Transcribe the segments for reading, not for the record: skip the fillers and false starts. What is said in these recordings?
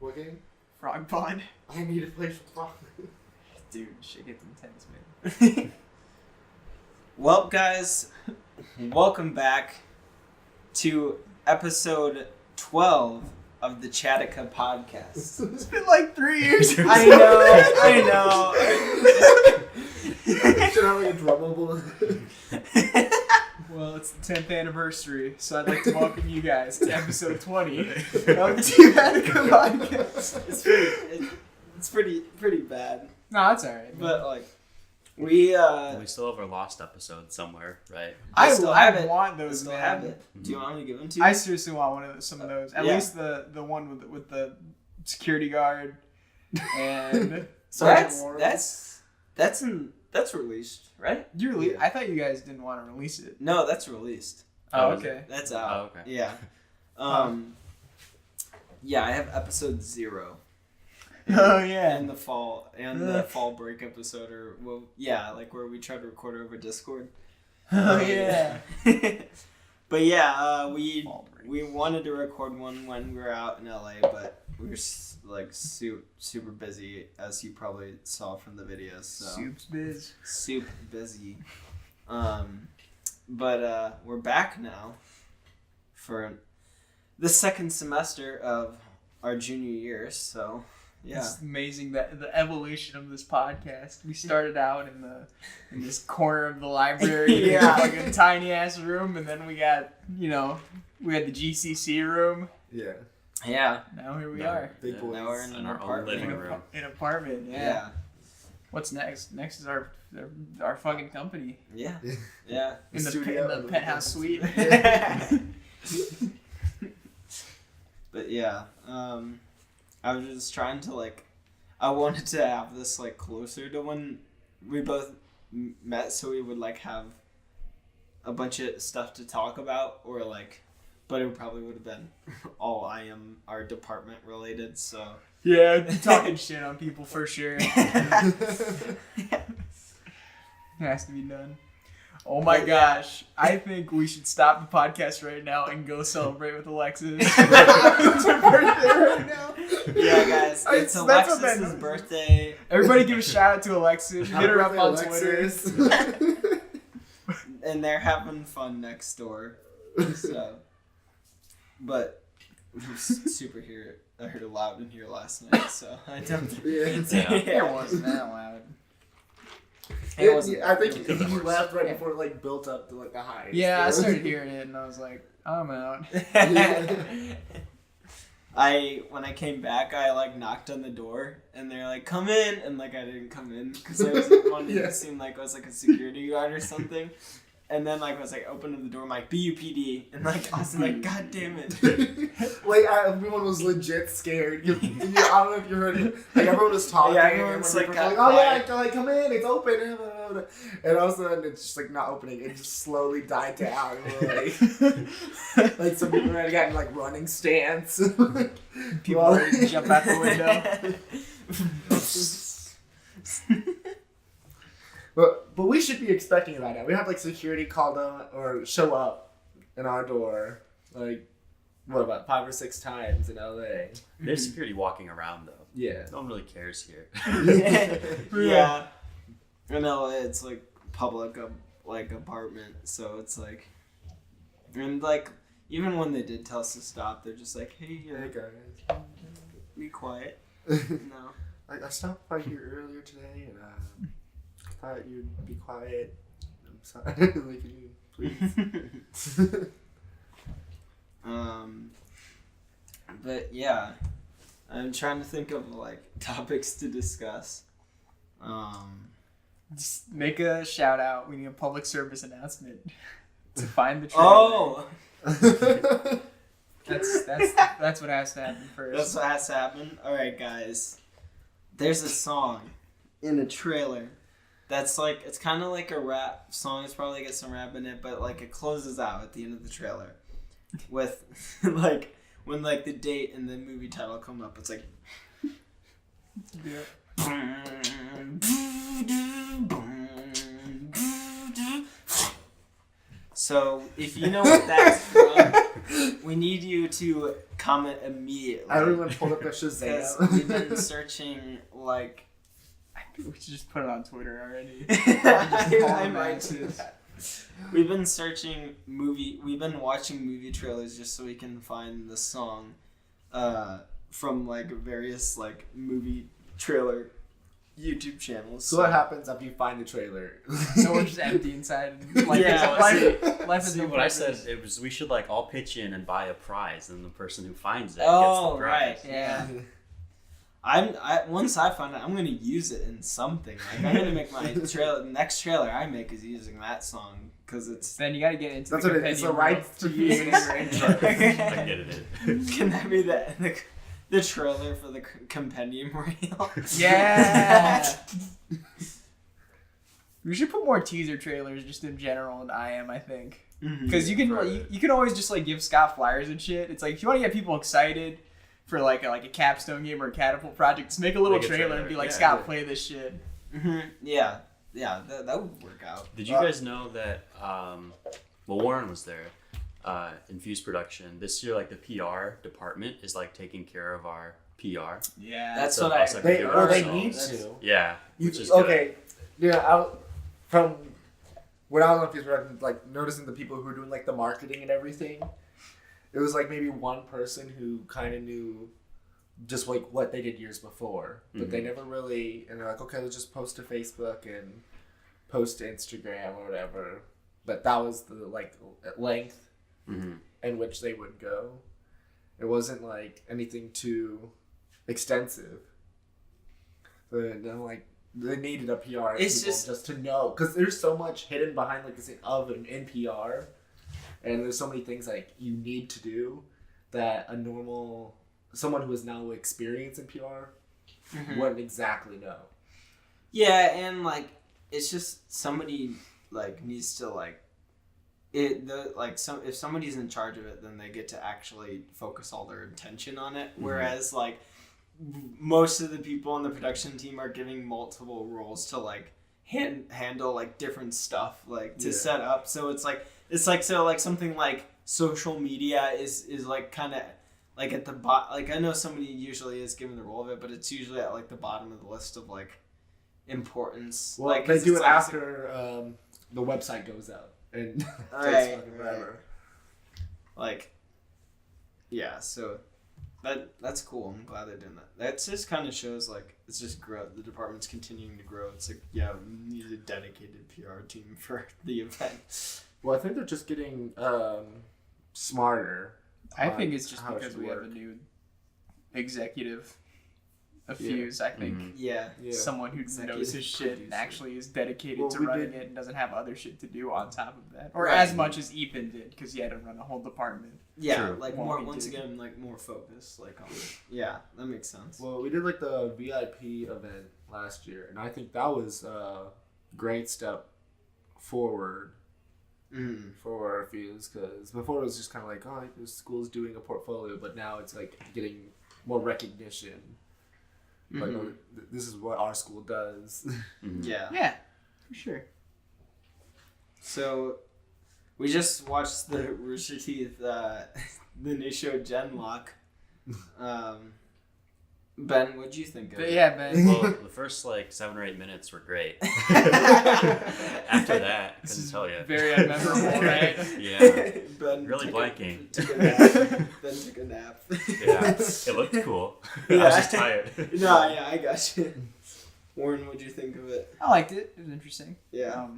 What game? Frog Pond. I need to play Frog. Dude, shit gets intense, man. Well, guys, welcome back to episode 12 of the Chattica podcast. It's been like 3 years. I know. Should I have like a drum roll? Well, it's the 10th anniversary, so I'd like to welcome you guys to episode 20 of the Chattica podcast. It's pretty bad. No, it's alright. But, like, we still have our lost episode somewhere, right? I still have it. want I those, still man. have it. Do you want me to give them to you? I seriously want some of those. At Yeah. least the one with the security guard and that's Sergeant that's released, right? You I thought you guys didn't want to release it. No, that's released. Oh, is okay. That's out. Oh, okay. Yeah. Yeah, I have episode 0. Oh yeah. And the fall break episode, or like where we tried to record over Discord. Oh yeah. But yeah, we Fall break. wanted to record one when we were out in LA, but we were like super busy, as you probably saw from the videos. So. Soup's biz. Super busy. But we're back now for the second semester of our junior year, so yeah. It's amazing that the evolution of this podcast. We started out in this corner of the library, Yeah. like a tiny ass room, and then we got we had the GCC room. Yeah. Yeah. Now here we No. are Big boys. Now we're in an our own apartment. living room. in an apartment. Yeah. Yeah. What's next? Next is our fucking company Yeah. Yeah. in the Studio. penthouse suite. But yeah, I was just trying to I wanted to have this closer to when we both met, so we would have a bunch of stuff to talk about, or but it probably would have been all our department related. So Yeah, talking shit on people for sure. It has to be done. Oh my gosh. I think we should stop the podcast right now and go celebrate with Alexis. It's her birthday right now. yeah, guys, it's That's what Alexis's that- birthday, Everybody give a shout out to Alexis. Hit her up on Twitter. and they're having fun next door. So, but it was super I heard it loud in here last night, so I don't. It wasn't that loud. It wasn't. I think it was you left right before it built up to the highs. Yeah, I started hearing it and I was like, I'm out. When I came back, I knocked on the door, and they're like, "Come in," and I didn't come in because I was wanting to seem like I was a security guard or something. And then I was opening the door, I'm like, BUPD, and I was like, God damn it. Everyone was legit scared. I don't know if you heard it. Everyone was talking. Yeah, everyone's and like, oh yeah, come in, it's open. And all of a sudden, it's just not opening. It just slowly died down. We're some people had gotten running stance. People ready to jump out the window. But we should be expecting that now. We have security call down or show up in our door what about 5 or 6 times in LA? There's security walking around though. Yeah. No one really cares here. Yeah. In LA, it's public apartment, so it's and even when they did tell us to stop, they're just hey, Hey guys. be quiet. No. I stopped by here earlier today and I thought you'd be quiet. I'm sorry. Can you please? But yeah, I'm trying to think of topics to discuss. Just make a shout out. We need a public service announcement to find the trailer. Oh, That's what has to happen first. that's what has to happen. All right, guys. There's a song in a trailer that's it's kind of like a rap song. It's probably got some rap in it, but it closes out at the end of the trailer with when the date and the movie title come up. It's Yeah. So if you know what that's from, we need you to comment immediately. Everyone pulled up their Because Shazam. we've been searching like. I think we should just put it on Twitter already. I might do that. We've been watching movie trailers just so we can find the song from like various like movie trailer YouTube channels. So what happens if you find the trailer? So we're just empty inside. And life Yeah. is See, no what I purpose. said, it was we should like all pitch in and buy a prize, and the person who finds it Oh, gets the prize. right. Yeah. Once I find it, I'm gonna use it in something. Like I'm gonna make my next trailer I make is using that song because it's. Then you got to get into That's the what it is. It's the compendium rights to to use use. it in your intro. I get it. Can that be the trailer for the compendium reel? Yeah. We should put more teaser trailers just in general in IM, I think. Because you can Right. you can always just like give Scott flyers and shit. It's like if you want to get people excited for like a capstone game or a catapult project, just make a little Make a trailer and be like, yeah, Scott, yeah. play this shit. Yeah, that would work out. Did you guys know that? Well, Warren was there. In Fuse Production this year, like the PR department is like taking care of our PR. Yeah. That's So what I. us, like, They do it or they ourselves. need That's- to. Yeah, You, which is good. okay, yeah. From when I was on Facebook, like noticing the people who were doing like the marketing and everything, it was like maybe one person who kind of knew just like what they did years before, but they never really. And they're like, okay, let's just post to Facebook and post to Instagram or whatever. But that was the like length in which they would go. It wasn't like anything too extensive. But I'm like, they needed a PR It's people just to know, because there's so much hidden behind like this of an NPR, and there's so many things like you need to do that someone who has no experience in PR wouldn't exactly know. Yeah, and like it's just somebody like needs to like if somebody's in charge of it, then they get to actually focus all their attention on it. Whereas like most of the people on the production team are giving multiple roles to like handle like different stuff like to set up. So it's like something like social media is like kind of like at the like I know somebody usually is given the role of it, but it's usually at like the bottom of the list of like importance. Well, like they 'cause do it's it like- after the website goes out and takes Right, fucking forever. Like, yeah, so that's cool. I'm glad they're doing that. That just kind of shows like it's just growth. The department's continuing to grow. It's like, yeah, we need a dedicated PR team for the event. Well, I think they're just getting smarter. I on think it's just how it because should we have a work. new executive of Yeah. Fuse. I think Yeah, Yeah. someone who Executive knows his shit and producer. actually is dedicated Well, to we running did- it and doesn't have other shit to do on top of that, or Right. as much as Ethan did because he had to run a whole department. yeah, True. like Well, more we once did. again, like more focus. Like on yeah, that makes sense. Well, we did like the VIP event last year, and I think that was a great step forward for Fuse, because before it was just kind of like, oh, the school's doing a portfolio, but now it's like getting more recognition. Like, oh, this is what our school does. Yeah. Yeah, for sure. So, we just watched the Rooster Teeth, the new show Genlock. Ben, what'd you think of But it? yeah, Ben. Well, the first like 7 or 8 minutes were great. After that, This couldn't is tell you. very unmemorable, right? Yeah, Ben really took blanking. Took a nap. Ben took a nap. yeah, it looked cool. I Yeah. was just tired. No, yeah, I got you. Warren, what'd you think of it? I liked it. It was interesting. Yeah.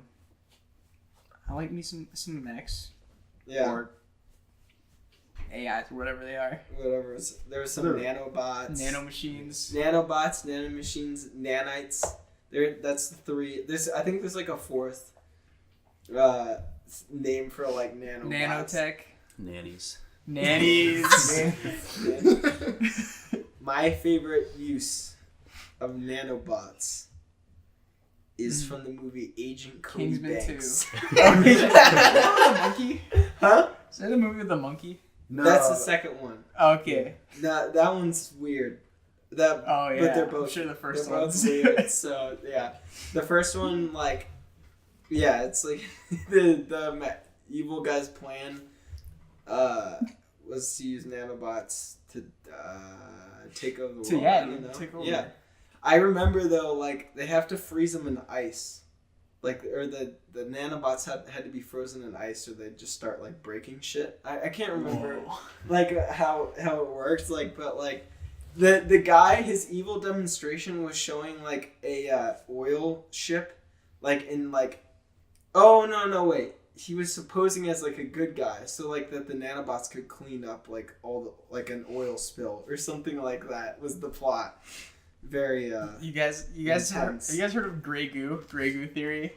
I like me some mechs Yeah. or AIs or whatever they are. Whatever. There was some nanobots. Nano machines. Nanobots, nanomachines, nanites. That's the three. I think there's like a fourth name for like nanobots. Nanotech. Nannies. Nannies. My favorite use of nanobots is from the movie Agent Cody Kingsman Banks. 2. Oh, is that the monkey? Huh? Is that the movie with the monkey? No, That's the second one. Okay. That one's weird. Oh yeah. But they're both. I'm sure the first they're both one's weird. So yeah, the first one like, yeah, it's like the evil guy's plan, was to use nanobots to take over the world. Yeah, I don't know. take over. Yeah. I remember though, like they have to freeze them in ice, like or the nanobots had to be frozen in ice, or they'd just start like breaking shit. I can't remember like how it works, like but like the guy, his evil demonstration was showing like a oil ship, like in like wait. He was posing as like a good guy, so like that the nanobots could clean up like all the like an oil spill or something like that was the plot. Very you guys heard of gray goo theory?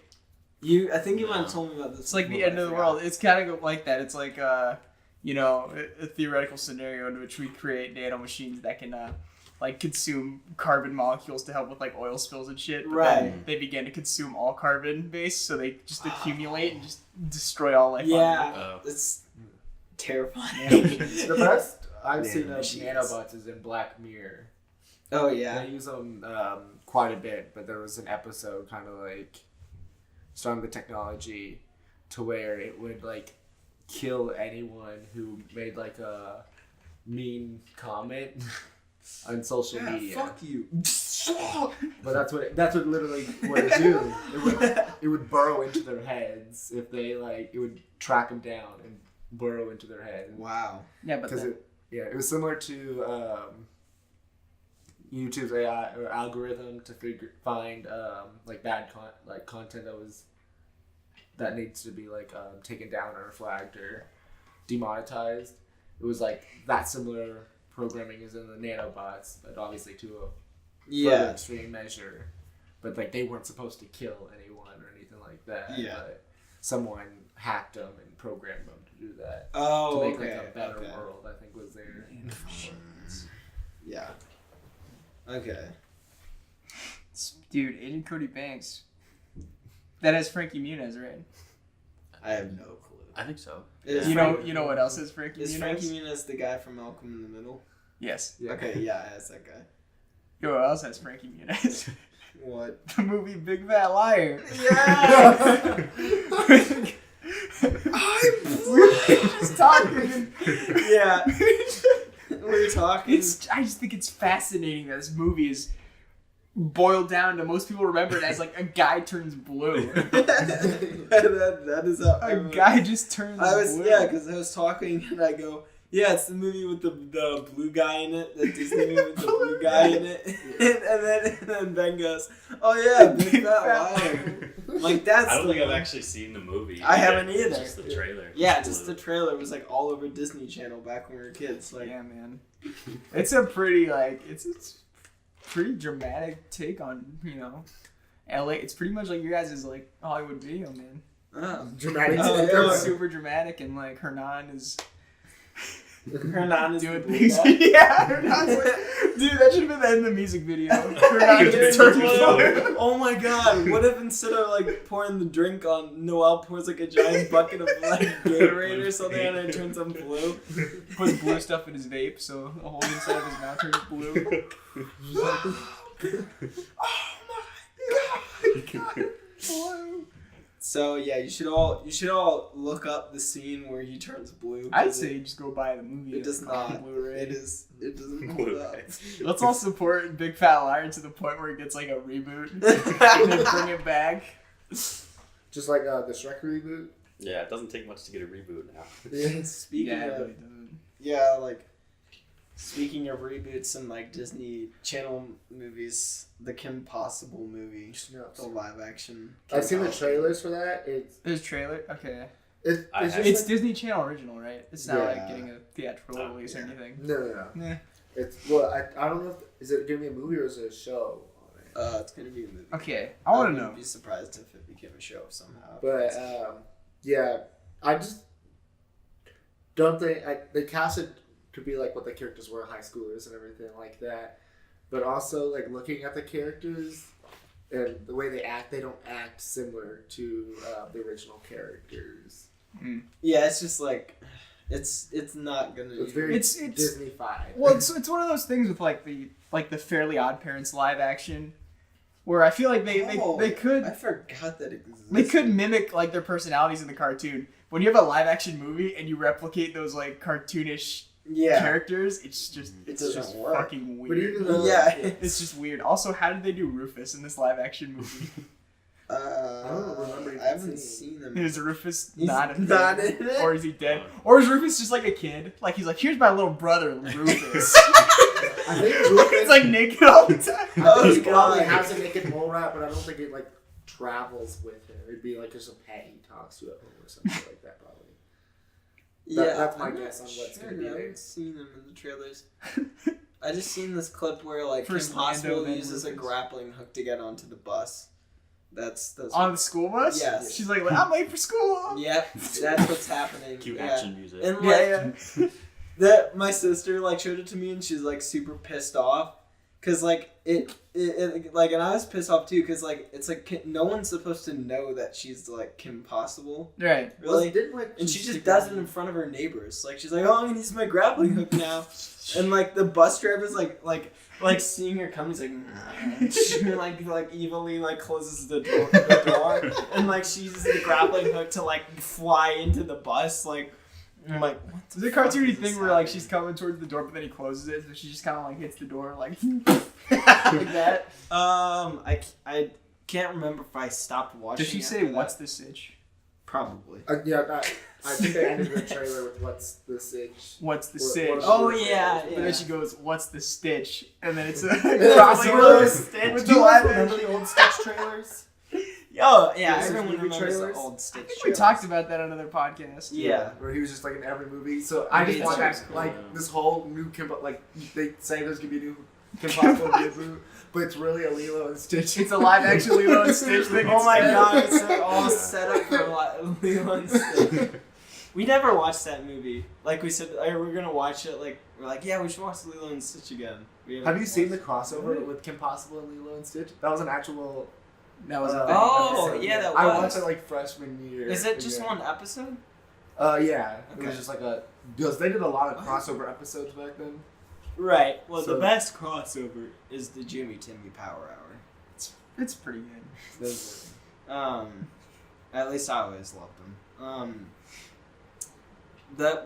I think you might have told me about this. It's like the end of the world. It's kind of like that. It's like a theoretical scenario in which we create nano machines that can like consume carbon molecules to help with like oil spills and shit. But then they begin to consume all carbon base, so they just accumulate and just destroy all life. Yeah, it's terrifying. The best I've seen of nanobots is in Black Mirror. Oh yeah, they use them quite a bit, but there was an episode kind of like starting the technology to where it would like kill anyone who made like a mean comment on social media. Fuck you. But that's what literally what it do. It would burrow into their heads if they like. It would track them down and burrow into their head. Wow. Yeah, but it was similar to YouTube's AI or algorithm to find like bad content that needs to be like taken down or flagged or demonetized. It was like that similar programming is in the nanobots, but obviously to a further extreme measure. But like they weren't supposed to kill anyone or anything like that. Yeah. But someone hacked them and programmed them to do that. Oh, to make like a better world, I think was their Yeah. Okay. Dude, Agent Cody Banks. That has Frankie Muniz, right? I have no clue. I think so. You know what else is Frankie Muniz? Is Frankie Muniz the guy from Malcolm in the Middle? Yes. Yeah. Okay, yeah, that's that guy. You know what else has Frankie Muniz? What? The movie Big Fat Liar. Yeah! We're just talking. Yeah. We're talking. I just think it's fascinating that this movie is boiled down to most people remember it as like a guy turns blue. that is how A guy just turns blue. Yeah, because I was talking and I go, yeah, it's the movie with the blue guy in it, the Disney movie with the blue guy in it, and then Ben goes, oh yeah, Big Fat Liar. Like that's. I don't think I've actually seen the movie. I haven't either. Just the trailer. Yeah, just the trailer was like all over Disney Channel back when we were kids. Like, yeah, man, it's a pretty like it's pretty dramatic take on LA. It's pretty much like your guys' like Hollywood video, man. dramatic. It's super dramatic, and like Hernan is doing things. Yeah, Hernan's like, dude, that should have been the end of the music video. Hernan just turned blue. Oh my god, what if instead of like pouring the drink on, Noel pours like a giant bucket of like Gatorade or something and it turns them blue? Puts blue stuff in his vape, so the whole inside of his mouth turns blue. Oh my god. So yeah, you should all look up the scene where he turns blue. I'd say just go buy the movie. It does not. Blu-ray. It doesn't hold up. Let's all support Big Fat Liar to the point where it gets like a reboot and then bring it back. Just like the Shrek reboot. Yeah, it doesn't take much to get a reboot now. Speaking of reboots and like Disney Channel movies, the Kim Possible movie, the live action. I've seen the trailers for that. There's trailer. Okay. It's Disney Channel original, right? It's not like getting a theatrical release or anything. No. Yeah. It's I don't know. Is it gonna be a movie or is it a show? It's gonna be a movie. Okay, I want to know. I'd be surprised if it became a show somehow. But yeah, I just don't think they cast it to be like what the characters were, high schoolers and everything like that. But also like looking at the characters and the way they act, they don't act similar to the original characters. Mm. Yeah, it's just like it's not gonna. It's very Disney-fied. Well, it's one of those things with like the Fairly Odd Parents live action, where I feel like they could. I forgot that existed. They could mimic like their personalities in the cartoon, when you have a live action movie and you replicate those like cartoonish characters, it's just fucking weird. But even though, It's just weird. Also, how did they do Rufus in this live action movie? I don't remember. I haven't seen them. Is Rufus He's not in not it? in it? Or is he dead? Or is Rufus just like a kid? Like he's like, here's my little brother, Rufus. I think Rufus He's like naked all the time. I think he God. probably has a naked mole rat, but I don't think it like travels with him. It'd be like just a pet he talks to at home or something like that, probably. That's my guess on what's gonna be I there. haven't seen them in the trailers. I just seen this clip where like First Kim Possible Lando, then uses a Rufus. grappling hook to get onto the bus. That's On the school bus? Yes. She's like, I'm late for school. Yep, that's what's happening. Cute Yeah. action music. And like Yeah. that, my sister like showed it to me and she's like super pissed off, cause like it like, and I was pissed off too, cause like it's like no one's supposed to know that she's like Kim Possible, Right. really. Didn't, like, And she just stick does out- it in front of her neighbors. Like she's like, "Oh, I'm gonna use my grappling hook now," and like the bus driver's like seeing her come, he's like, nah. like evilly like closes the door, and like she uses the grappling hook to like fly into the bus. Like I'm like, what There's a cartoony thing where like she's coming towards the door, but then he closes it, so she just kind of like hits the door like like that. I can't remember if I stopped watching. Does she say, after "What's that. the sitch"? Probably. I think they ended the trailer with "What's the sitch?" What's the What- sitch? what- Oh yeah, But then she goes, "What's the stitch?" And then it's a crossover. stitch with Do the you guys live remember action. the old Stitch trailers? Oh yeah, This is everyone movie remembers the trailers? old Stitch. I think we trailers. talked about that on another podcast. Yeah. Where he was just like in every movie. So I just Yeah, want that's that, like this whole new Kim, like they say there's gonna be a new Kim Possible reboot, but it's really a Lilo and Stitch. It's a live action Lilo and Stitch thing. Oh my instead. god, it's all set up for Lilo and Stitch. We never watched that movie. Like we said, we're gonna watch it. Like we're like, yeah, we should watch Lilo and Stitch again. Have you seen the crossover with Kim Possible and Lilo and Stitch? That was an actual. That was a uh, thing. Oh, episode. yeah, that I was. watched it like freshman year. Is it just Yeah. one episode? Yeah. It Okay. was just like a because they did a lot of crossover episodes back then. Right. Well, So- the best crossover is the Jimmy Timmy Power Hour. It's pretty good. At least I always loved them.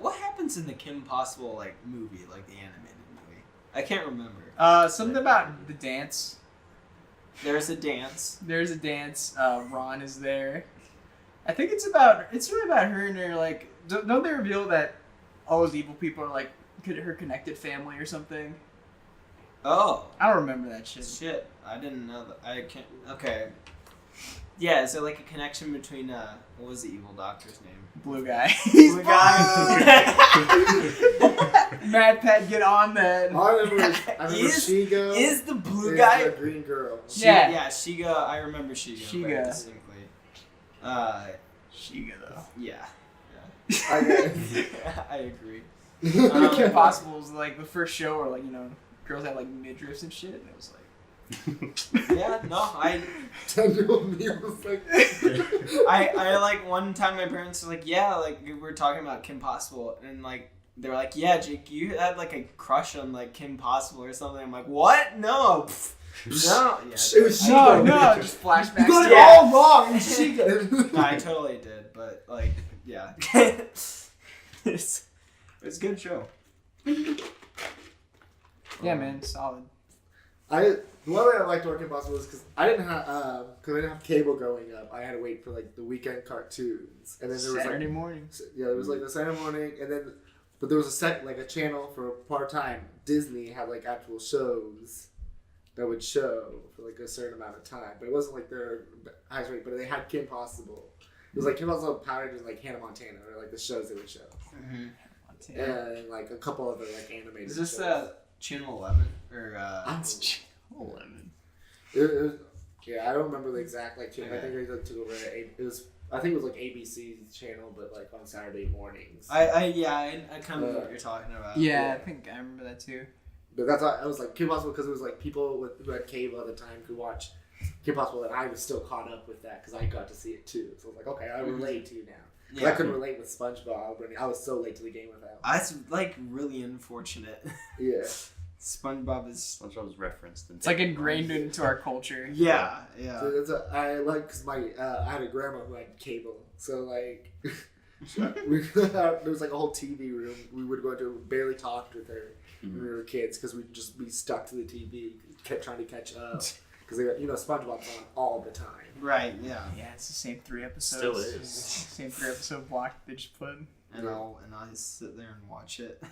What happens in the Kim Possible like movie, like the animated movie? I can't remember. Something about the dance. There's a dance. There's a dance. Ron is there. I think it's really about her and her like. Don't they reveal that all those evil people are like her connected family or something? Oh. I don't remember that shit. Shit, I didn't know that. I can't. Okay. Yeah, is there like a connection between what was the evil doctor's name? Blue guy. He's Blue guy. Mad Pat, get on that. All I remember Is- Shiga. Is the blue is guy? the green girl. Yeah. Yeah, Shiga. I remember Shiga. Shiga. Very distinctly. Shiga though. Yeah. I I agree. Kim Possible was like the first show where like girls had like midriffs and shit, and it was like. Yeah, no, I 10-year-old me was like. I like one time my parents were like, yeah, like we were talking about Kim Possible, and like they were like, yeah, Jake, you had like a crush on like Kim Possible or something. I'm like, what? No, pff, no, yeah, It was No, Shiga. no, just flashbacks. You got it Yeah. all wrong. It's Shiga. no, I totally did, but like, yeah, it's a good show. Yeah, man, solid. The one way I liked Working Possible was because I didn't have cable growing up. I had to wait for like the weekend cartoons, and then there was Saturday like morning. there was like the Saturday morning, and then but there was a channel for part time. Disney had like actual shows that would show for like a certain amount of time, but it wasn't like their highest rate. But they had Kim Possible. It was like Kim Possible, Power Rangers, like Hannah Montana, or like the shows they would show, and like a couple other like animated. Is this shows. Channel 11 or Yeah, I don't remember the exact channel. I Yeah. think they took over. I think it was like ABC's channel, but like on Saturday mornings. I kind of know what you're talking about. Yeah, I think I remember that too. But that's why I was like Kim Possible because it was like people who had cable at the time could watch Kim Possible, and I was still caught up with that because I got to see it too. So I was like, okay, I relate to you now. 'Cause I couldn't relate with SpongeBob, and I was so late to the game with that. That's like really unfortunate. Yeah. SpongeBob is. SpongeBob's referenced. It's like ingrained into our culture. Yeah. So I like because I had a grandma who had cable, so like There was like a whole TV room. We would go into, barely talked with her when we were kids because we'd just be stuck to the TV, kept trying to catch up because SpongeBob's on all the time. Right. Yeah. Yeah, it's the same 3 episodes. Still is. Same 3 episode block they just put. And I'll sit there and watch it.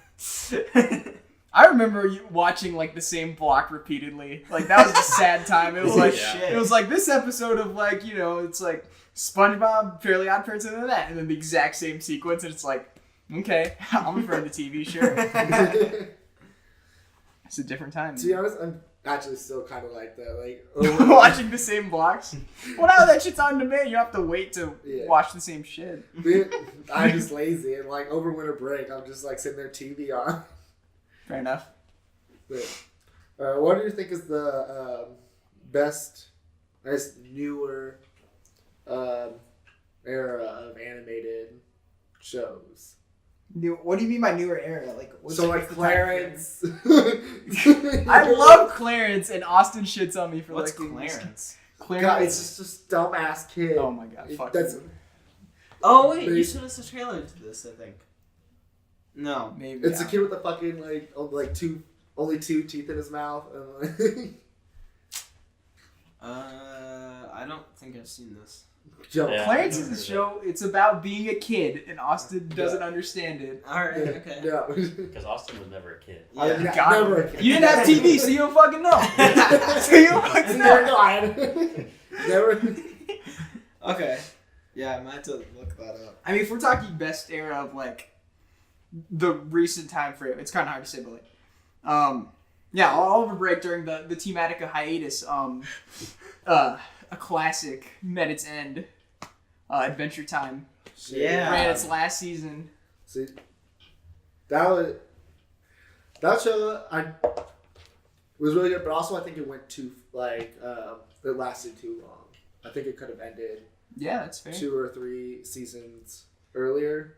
I remember you watching like the same block repeatedly. Like that was a sad time. It was like shit. It was like this episode of like, you know, it's like SpongeBob, Fairly Odd Parents, and then that, and then the exact same sequence, and it's like, okay, I'm referring to TV, sure. It's a different time. To be honest, I'm actually still kind of like that. Like watching the same blocks. Well, now that shit's on demand, you have to wait to watch the same shit. I'm just lazy, and like over winter break, I'm just like sitting there TV on. Fair enough. But, what do you think is the best, I guess, newer era of animated shows? What do you mean by newer era? Like, so like Clarence. I love Clarence, and Austin shits on me for What's liking Clarence? Clarence. God, it's just this dumbass kid. Oh my god, fuck. That's Oh wait, you showed us a trailer to this, I think. No, maybe. it's a kid with the fucking only 2 teeth in his mouth. And I don't think I've seen this. Yeah. Clarence is a show. It's about being a kid, and Austin doesn't understand it. All right, okay. Yeah. Because Austin was never a kid. Yeah. Never a kid. You didn't have TV, so you don't fucking know. So you don't fucking Never know. God. Never. Okay. Yeah, I might have to look that up. I mean, if we're talking best era of like the recent time frame, it's kind of hard to say, but like, yeah, all over break during the Tematica hiatus, a classic met its end. Adventure Time Yeah. ran its last season. See, that show was really good, but also I think it went too it lasted too long. I think it could have ended Yeah, that's fair. 2 or 3 seasons earlier.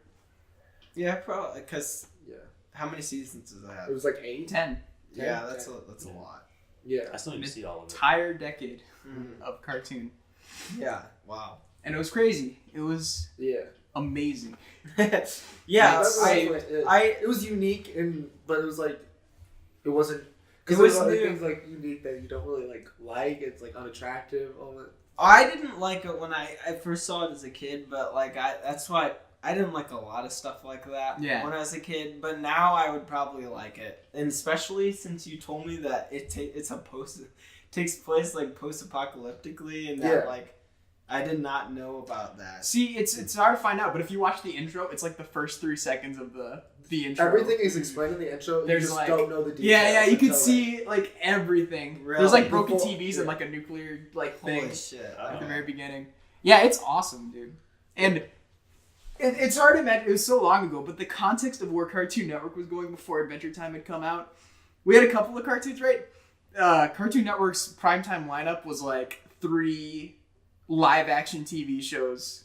Yeah, probably. Because Yeah, how many seasons does it have? it was like 8. 10. Yeah, that's a lot. Yeah, I still need to see all of it. Entire decade Mm. of cartoon. Yeah. Wow. And it was crazy. It was yeah. amazing. Yeah. It was unique, but it was like it wasn't. Because It was there's other new. things like unique that you don't really like. It's like unattractive. I didn't like it when I first saw it as a kid, but like that's why I didn't like a lot of stuff like that Yeah. when I was a kid. But now I would probably like it, and especially since you told me that takes place like post-apocalyptically, and that Yeah. like I did not know about that. See, it's hard to find out, but if you watch the intro, it's like the first 3 seconds of the intro. Everything is explained in the intro. There's you just like- don't know the details. Yeah, you can until, see like everything. Really? There's like broken Before- TVs and like a nuclear like Holy thing shit! at the Oh. very beginning. Yeah, it's awesome, dude. And it's hard to imagine. It was so long ago, but the context of where Cartoon Network was going before Adventure Time had come out, we had a couple of cartoons, right? Cartoon Network's primetime lineup was like 3 live-action TV shows.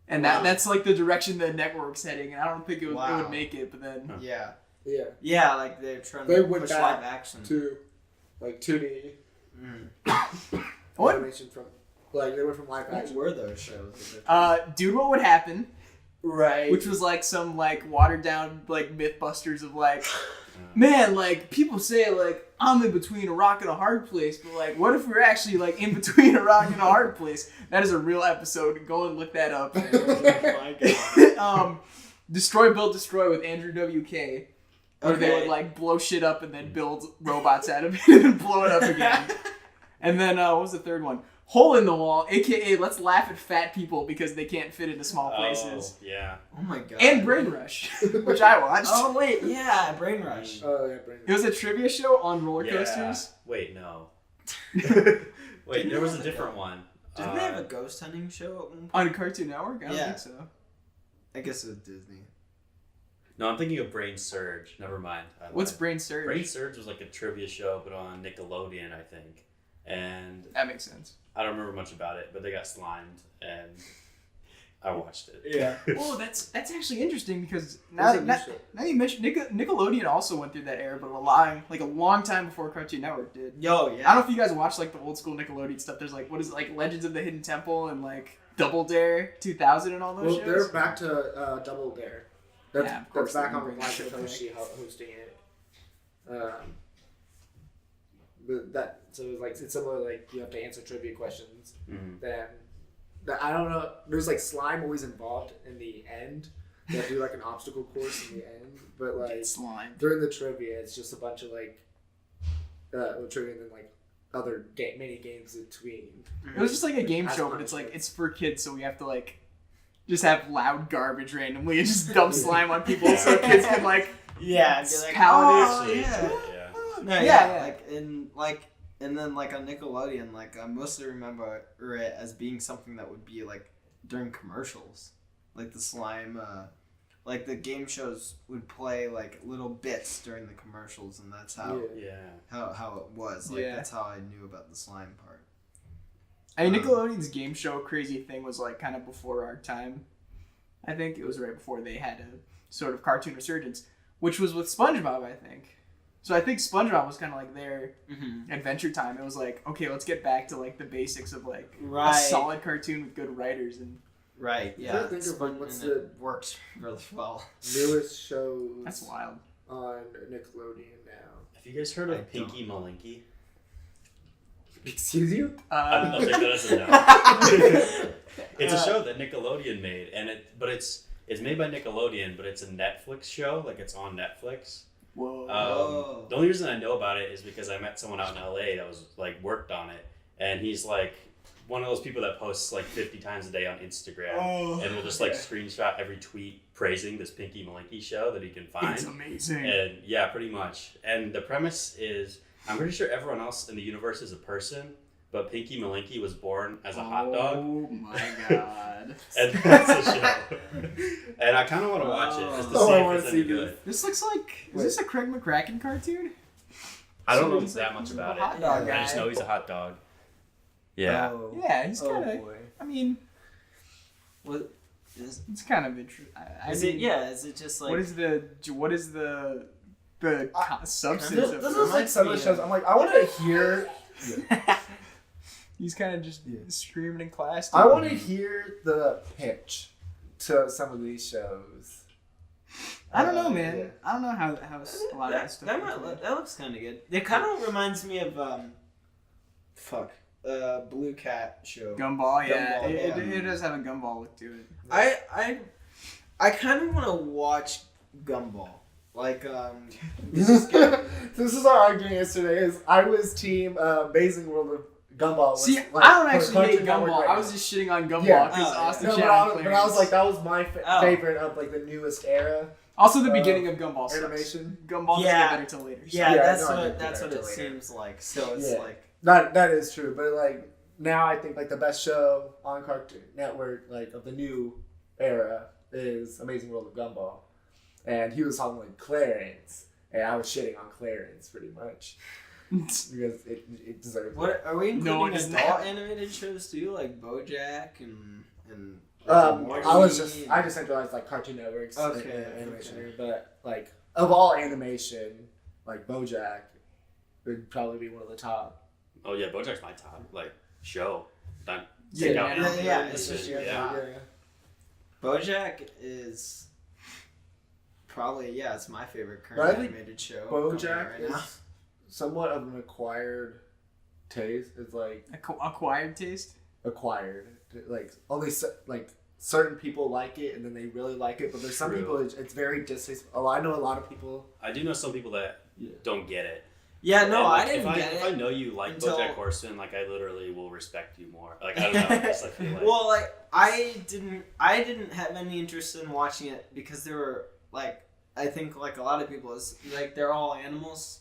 And Wow. that's like the direction the network's heading, and I don't think it Wow. would make it, but then... Yeah, Yeah, yeah, like they're trying They to went push back live action. to like 2D What? animation from they went from live What action. were those shows? Dude, What Would Happen? Right. Which was like some like watered down like Mythbusters of like, man, like people say like I'm in between a rock and a hard place, but like what if we're actually like in between a rock and a hard place? That is a real episode. Go and look that up. Oh my God. Destroy Build Destroy with Andrew WK. Where they Okay. would like blow shit up and then build robots out of it and then blow it up again. And then what was the third one? Hole in the Wall, aka Let's Laugh at Fat People because they can't fit into small places. Oh, yeah. Oh my God. And Brain Rush, which I watched. Oh wait, yeah, Brain Rush. Oh yeah, Brain. It was a trivia show on roller Yeah. coasters. Wait, no. Wait, there was a different one. Didn't they have a ghost hunting show at one point? On Cartoon Network? I don't Yeah. think so. I guess it was Disney. No, I'm thinking of Brain Surge. Never mind. What's Brain Surge? Brain Surge was like a trivia show, but on Nickelodeon, I think. And That makes sense. I don't remember much about it, but they got slimed, and I watched it. Yeah. Oh, that's actually interesting because There's a now new show. you mentioned Nickelodeon also went through that era, but a long time before Cartoon Network did. Yo, I yeah. don't know if you guys watch like the old school Nickelodeon stuff. There's like what is it, like Legends of the Hidden Temple and like Double Dare 2000 and all those Well, shows. they're back to Double Dare. That's, Yeah, of course, that's back they're on bringing Like shit back. Toshi hosting it. But that so it's like it's similar. Like you have to answer trivia questions. Mhm. Then I don't know. There's like slime always involved in the end. They do like an obstacle course in the end, but like Slime. during the trivia, it's just a bunch of like trivia and then like other mini games in between. It was just like a game That's show, but it's punishment. like it's for kids, so we have to like just have loud garbage randomly and just dump slime on people so kids can like Yeah, and be like, Paladin. oh, Actually, yeah. yeah. No, Yeah. And then like on Nickelodeon, like I mostly remember it as being something that would be like during commercials, like the slime, like the game shows would play like little bits during the commercials, and that's how Yeah. how it was. Like Yeah. that's how I knew about the slime part. I mean, Nickelodeon's game show crazy thing was like kind of before our time. I think it was right before they had a sort of cartoon resurgence, which was with SpongeBob, I think. So I think SpongeBob was kind of like their Adventure Time. It was like, okay, let's get back to like the basics of like a solid cartoon with good writers and Right. I'm Yeah. trying to think of, like, what's and it works really well. Newest shows that's wild. on Nickelodeon now. Have you guys heard I of Pinky don't. Malinky? Excuse you? I'll take that as a no. It's a show that Nickelodeon made, and it's made by Nickelodeon, but it's a Netflix show. Like it's on Netflix. Whoa. The only reason I know about it is because I met someone out in LA that was like worked on it, and he's like one of those people that posts like 50 times a day on Instagram, and will just like screenshot every tweet praising this Pinky Malinky show that he can find. It's amazing. And yeah, pretty much. And the premise is, I'm pretty sure everyone else in the universe is a person, but Pinky Malinky was born as a hot dog. Oh my god. And that's the show. And I kind of want to watch it just to Oh, see I if wanna it's see any good. This looks like is this a Craig McCracken cartoon? I don't know He's that like much a about hot it. dog I just guy. know he's a hot dog. Yeah. Oh, Yeah, he's oh kind of. boy. I mean, What is? it's kind of interesting. Is it? Yeah. Is it just like? What is the substance This of is it? like some of the shows. I'm like, I want to hear. He's kind of just screaming in class. I want to hear the pitch to some of these shows. I don't know, man. Yeah. I don't know how a lot of that stuff. That looks kind of good. It kind of reminds me of Blue Cat show. Gumball, yeah. Gumball, It does have a gumball look to it. I kind of want to watch Gumball. Like this is good. This is our argument yesterday. Is I was team Amazing World of Gumball. Was, See, like, I don't for actually hate Cartoon Network Gumball. right I now. was just shitting on Gumball Yeah. because Oh, Austin No, Chan but I was like, that was my Oh. favorite of like the newest era also the beginning of Gumball sucks. animation. Gumball doesn't Yeah. get better till later. Yeah, Yeah, that's no, I what didn't that's think what that it till later. seems like. So it's Yeah. like That is true, but like now I think like the best show on Cartoon Network like of the new era is Amazing World of Gumball, and he was talking like Clarence, and I was shitting on Clarence pretty much because it deserves. what are we No one including is adult that. animated shows too, like BoJack and I just centralized like Cartoon Network's Okay, animation, okay. but like of all animation, like BoJack would probably be one of the top. Oh yeah, BoJack's my top like show. Not Yeah, take out yeah, anything. yeah, It's it's just- just- yeah. BoJack is probably it's my favorite current But I think animated show. coming out BoJack right is now. somewhat of an acquired taste. It's like Acquired taste. acquired, like only like certain people like it, and then they really like it. But there's some True. people it's very distasteful. I know a lot of people. I do know some people that don't get it. Yeah, no, And, like, I didn't get if it. I know you like until- BoJack Horseman, like I literally will respect you more. Like I don't know, I just like feel like Well, like I didn't have any interest in watching it because there were like I think like a lot of people is like they're all animals,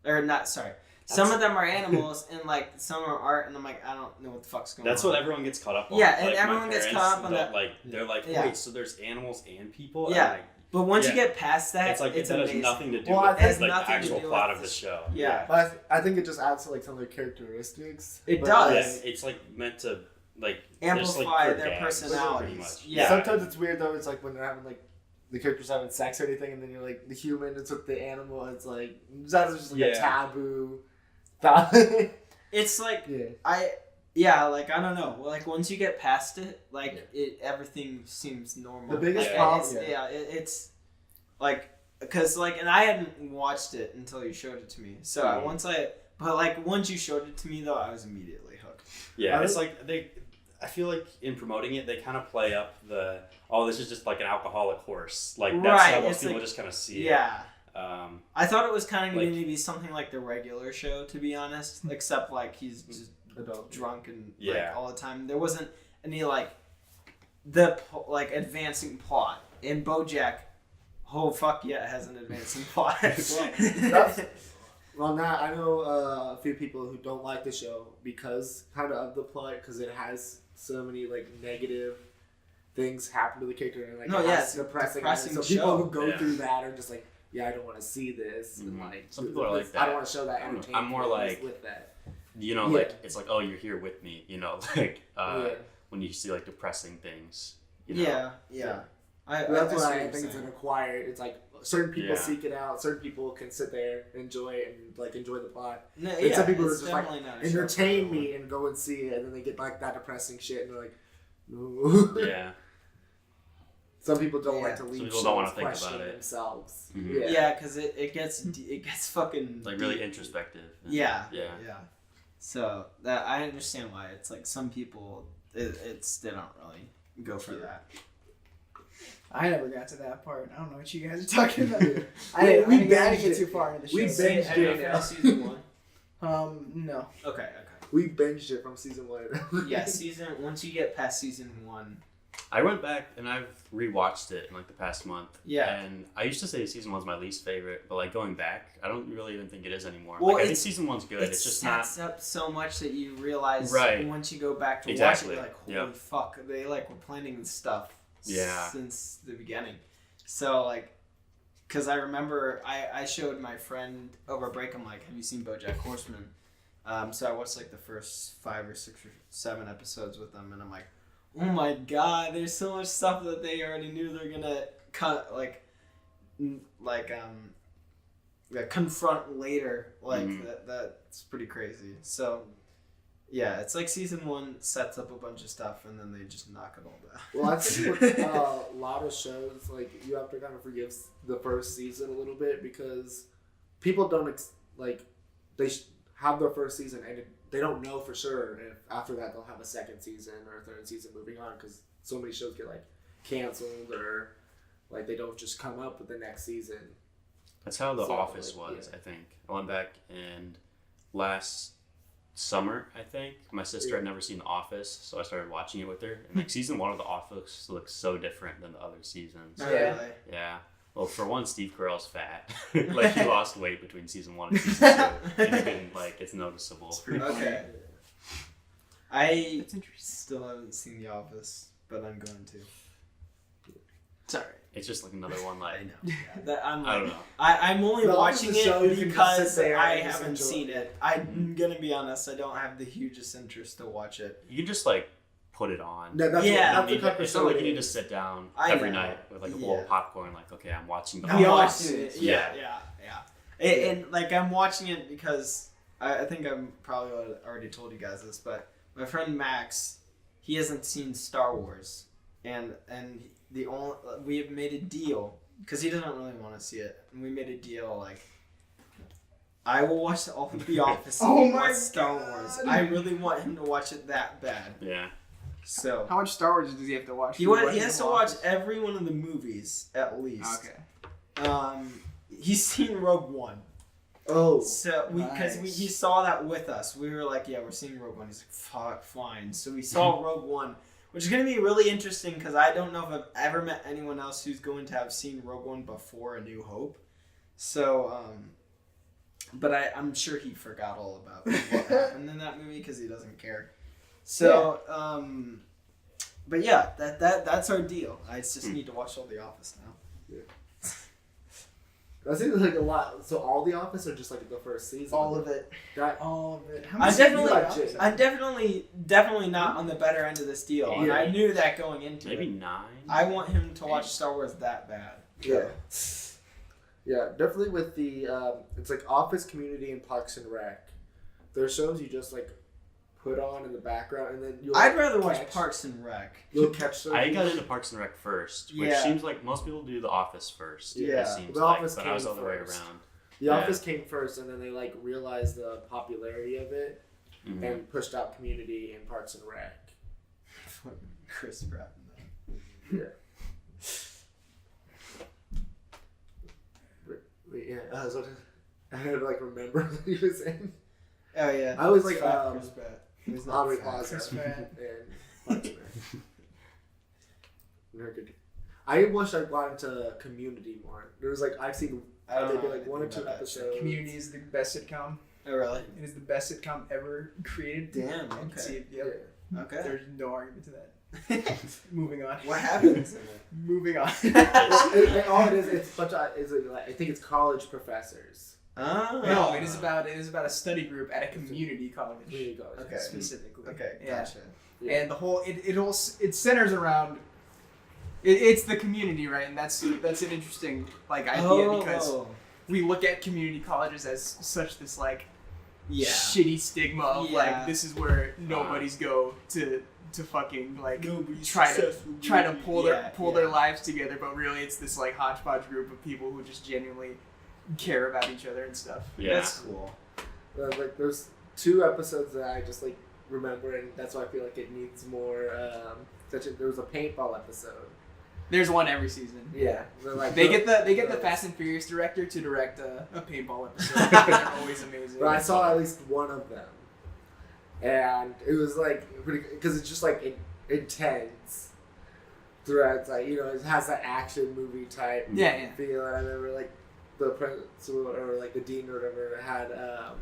or not. Sorry, some of them are animals and like some are art, and I'm like I don't know what the fuck's going that's on. what everyone gets caught up on. Yeah, and Like, my everyone gets parents caught up on don't, that. Like they're like, Yeah. wait, so there's animals and people? Yeah. And, like, But once you Yeah. get past that, it's like it's that amazing. has nothing to do Well, I with think has like the nothing to actual do plot with of the this- show. Yeah. But I think it just adds to like some of the characteristics. It But, does. Yeah, like, it's like meant to like amplify just, their gags, personalities. pretty much. Yeah. Sometimes it's weird though. It's like when they're having like the characters having sex or anything, and then you're like the human. It's with the animal. It's like that's just like a taboo. It's like yeah. like I don't know. Like once you get past it, like everything seems normal. The biggest like, problem, it's like because like and I hadn't watched it until you showed it to me. So once you showed it to me though, I was immediately hooked. Yeah, it's like I feel like in promoting it, they kind of play up this is just like an alcoholic horse. Like that's how most people just kind of see it. Yeah. I thought it was kind of like, going to be something like the regular show, to be honest. Except like he's just drunk and like all the time. There wasn't any like advancing plot. In BoJack, oh fuck yeah, it has an advancing plot. Well, now I know a few people who don't like the show because of the plot, because it has so many like negative things happen to the character and like it's depressing. So people who go through that are just like, I don't want to see this. And like some people are like that. I don't want to show that entertainment. I'm more like with that. Like it's like, oh, you're here with me. Like when you see like depressing things. Yeah. That's why I think it's an acquired. It's like certain people seek it out. Certain people can sit there, enjoy it, and like enjoy the plot. And some people are just like entertain me and go and see it, and then they get like that depressing shit, and they're like, no. Yeah. Some people don't like to leave. Some people don't want to think about it themselves. Mm-hmm. Yeah, because it gets fucking like really introspective. Yeah. So that I understand why it's like some people they don't really go for that. I never got to that part. I don't know what you guys are talking about. I didn't get too far into the show. We binged it. Season 1? No. Okay. We binged it from season 1. Yeah, once you get past season 1. I went back and I've rewatched it in like the past month. Yeah. And I used to say season 1's my least favorite, but like going back, I don't really even think it is anymore. Well, like I think season 1's good. It's just not. It sets up so much that you realize once you go back to watch it, you're like, holy fuck, they like were planning this stuff since the beginning. So like, because I remember I showed my friend over break, I'm like, have you seen BoJack Horseman? So I watched like the first 5 or 6 or 7 episodes with them, and I'm like, oh my god, there's so much stuff that they already knew they're gonna cut, confront later. That's pretty crazy. So, yeah, it's like season 1 sets up a bunch of stuff and then they just knock it all down. Well, I think with a lot of shows, like, you have to kind of forgive the first season a little bit because people don't, they have their first season and they don't know for sure if after that they'll have a second season or a third season moving on because so many shows get like canceled or like they don't just come up with the next season. That's how The Office was, I think. I went back and last summer, I think, my sister had never seen The Office, so I started watching it with her. And like season 1 of The Office looks so different than the other seasons. Really? Yeah. Well, for one, Steve Carell's fat. Like he lost weight between season 1 and season 2, and you can it's noticeable. It's pretty funny. I still haven't seen The Office, but I'm going to. Sorry. It's just like another one. Like I know. Yeah, I don't know. I'm only watching it because I haven't seen it. I'm Mm-hmm. gonna be honest. I don't have the hugest interest to watch it. You can just like put it on. No, it's not like you need to sit down every night with like a bowl of popcorn. Like, okay, I'm watching The Office. Yeah. And like I'm watching it because I think I'm probably already told you guys this, but my friend Max, he hasn't seen Star Wars, and we have made a deal because he doesn't really want to see it, and we made a deal like I will watch all of The Office. Star Wars. I really want him to watch it that bad. Yeah. So how much Star Wars does he have to watch? He has to watch every one of the movies at least. Okay. He's seen Rogue One. Oh. So he saw that with us. We were like, yeah, we're seeing Rogue One. He's like, fuck, fine. So we saw Rogue One, which is going to be really interesting because I don't know if I've ever met anyone else who's going to have seen Rogue One before A New Hope. So, but I'm sure he forgot all about what happened in that movie because he doesn't care. So, but yeah, that's our deal. I just need to watch all The Office now. I think like a lot. So all The Office or just like the first season? All of it. That, All of it. How I many definitely, seasons? I'm definitely not on the better end of this deal, and Yeah. I knew that going into Maybe it. 9. I want him to watch Star Wars that bad. yeah. Yeah, definitely with the, it's like Office, Community, and Parks and Rec. There are shows you just like put on in the background and then you'll I'd rather watch catch- Parks and Rec. You'll catch them. I got into Parks and Rec first, which Yeah. seems like most people do The Office first. Yeah. It seems The like, Office but I was came all the way first. around. The Yeah. Office came first and then they like realized the popularity of it Mhm. and pushed out Community and Parks and Rec. Chris Pratt. But yeah, I had to like remember what he was in. Oh yeah. I was like, Fat Chris Pratt. He's not Aubrey fat. Plaza Chris Pratt. and Parks and Rec. Very good. I wish I got into Community more. There was like I've seen I don't maybe know like 1 or 2 anything about that episodes. Community is the best sitcom. Oh really? It is the best sitcom ever created. Damn. I can see Okay. it. Yep. Okay. There's no argument to that. Moving on. What happens in it? Moving on. All it is, it's a bunch of, is like, I think it's college professors. Oh. No, it is about a study group at a community college. Community college. Okay. Specifically. Okay. Yeah. Gotcha. Yeah. And the whole it centers around it's the community, right? And that's an interesting like idea because we look at community colleges as such this like yeah. shitty stigma of Yeah. like this is where nobodies go to fucking like try to pull their lives together, but really it's this like hodgepodge group of people who just genuinely care about each other and stuff. Yeah. That's cool. Like there's 2 episodes that I just like remember, and that's why I feel like it needs more. There was a paintball episode. There's one every season. Yeah, like, They get the Fast and Furious director to direct a paintball episode. They're always amazing. But I saw at least one of them, and it was like pretty because it's just like intense. Throughout, it's like it has that action movie type Yeah. feel. And I remember like the principal or like the dean or whatever had a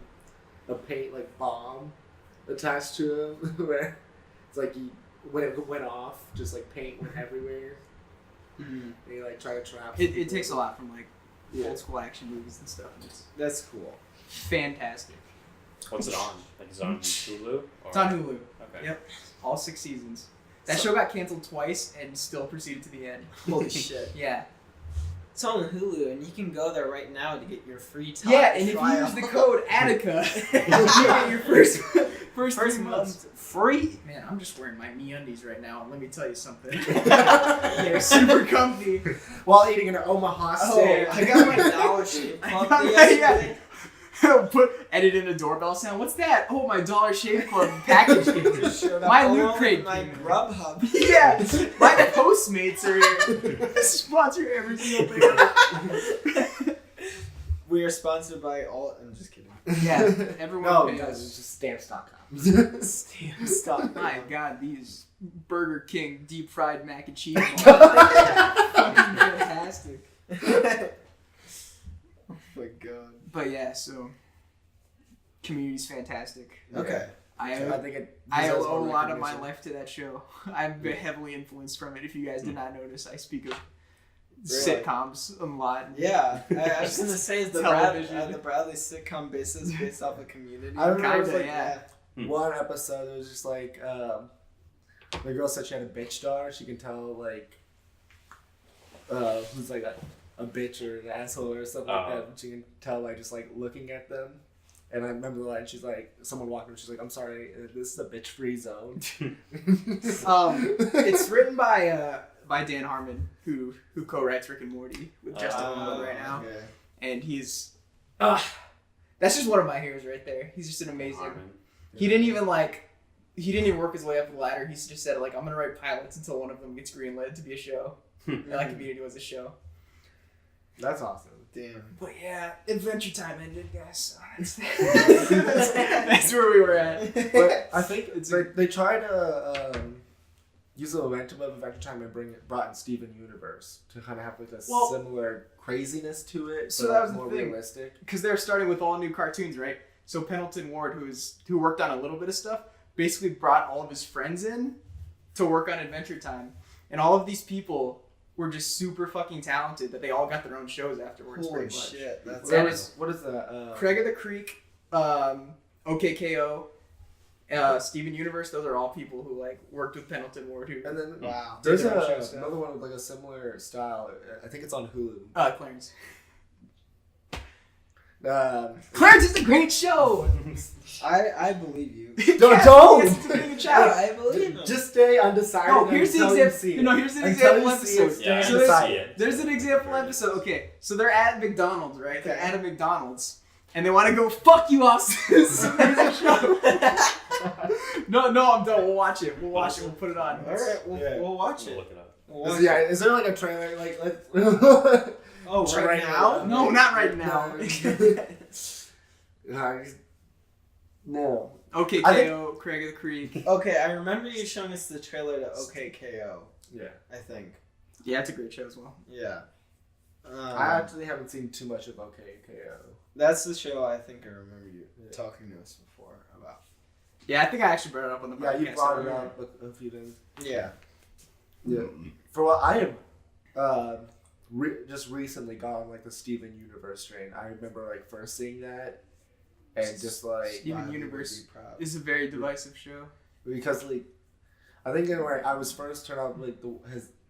paint like bomb attached to him, where it's like when it went off, just like paint went everywhere. Mm-hmm. And he like tried to trap. It takes a lot from like Yeah. old school action movies and stuff. And it's That's cool. fantastic. What's it on? Like, is it on Hulu? Or? It's on Hulu. Okay. Yep. All 6 seasons. That show got canceled twice and still proceeded to the end. Holy shit. Yeah. It's on Hulu, and you can go there right now to get your free time. Yeah, and if you use the code Attica, you get your first 3 months. free. Man, I'm just wearing my MeUndies right now, and let me tell you something. They're super comfy. While eating an Omaha Oh, steak. I got my Dollar Shave I Club got the my- yesterday. Edit in a doorbell sound. What's that? Oh, my Dollar Shave Club package. Just showed up My alone Loot Crate with my came in. Grubhub. Yeah, my Postmates are here. Sponsor every single thing. We are sponsored by all. I'm just kidding. Yeah, everyone No, pays. guys, it's just stamps.com. Stop. My God, these Burger King deep fried mac and cheese. Fucking fantastic. Oh my god. But yeah, so Community's fantastic. Okay. I think it. I deserves owe a more lot of my recognition. life to that show. I've been heavily influenced from it. If you guys did not notice, I speak of Really? sitcoms a lot. Yeah, I was gonna say is the Television. the Bradley sitcom basis based off of Community. I remember it was Kinda, like yeah. one episode. It was just like the girl said she had a bitch daughter. She can tell like who's like a bitch or an asshole or something like that. And she can tell by just like looking at them. And I remember the line. She's like, someone walking. She's like, "I'm sorry, this is a bitch-free zone." It's written by Dan Harmon, who co-writes Rick and Morty with Justin Long right now, Okay. and he's that's just one of my heroes right there. He's just an amazing. Harmon. He didn't even work his way up the ladder. He just said like, I'm gonna write pilots until one of them gets greenlit to be a show. And like Community was a show. That's awesome. Damn. But yeah, Adventure Time ended, guys. So that's where we were at. But I think they try to use the momentum of Adventure Time and brought in Steven Universe to kind of have like a similar craziness to it, so but that was the more thing. realistic. Because they're starting with all new cartoons, right? So Pendleton Ward, who worked on a little bit of stuff, basically brought all of his friends in to work on Adventure Time, and all of these people were just super fucking talented that they all got their own shows afterwards. Holy pretty much. shit, that's That awesome. What is that? Craig of the Creek, OKKO, Steven Universe. Those are all people who like worked with Pendleton Ward. Who And then Wow. there's Did their own show stuff. another one with like a similar style. I think it's on Hulu. Clarence. Um, Clarence is a great show. I believe you. Don't! Yes, it's a big chat. I believe him. Just stay undecided. No, here's the until you example. see it. No, here's an Until example you see it, episode. stay Yeah, So I there's- see it. There's an example episode. Okay, so they're at McDonald's, right? They're Okay. at a McDonald's, and they want to go fuck you, Austin's amazing show. No, I'm done. We'll watch it. We'll watch it. We'll put it on. All right, we'll watch We'll it. look it up. We'll watch Yeah, it. is there like a trailer? Like, Oh, right now? No, not right now. No. Okay, I think- KO, Craig of the Creek. Okay, I remember you showing us the trailer to OKKO. Yeah. I think. Yeah, it's a great show as well. Yeah. I actually haven't seen too much of OKKO. That's the show I think I remember you talking to us before about. Yeah, I think I actually brought it up on the Yeah, podcast. you brought it up a few times. Yeah. Yeah. For what I have just recently got on like the Steven Universe train. I remember like first seeing that and just like Steven Wow, Universe you'd be proud. is a very divisive show. because like I think when I was first turned on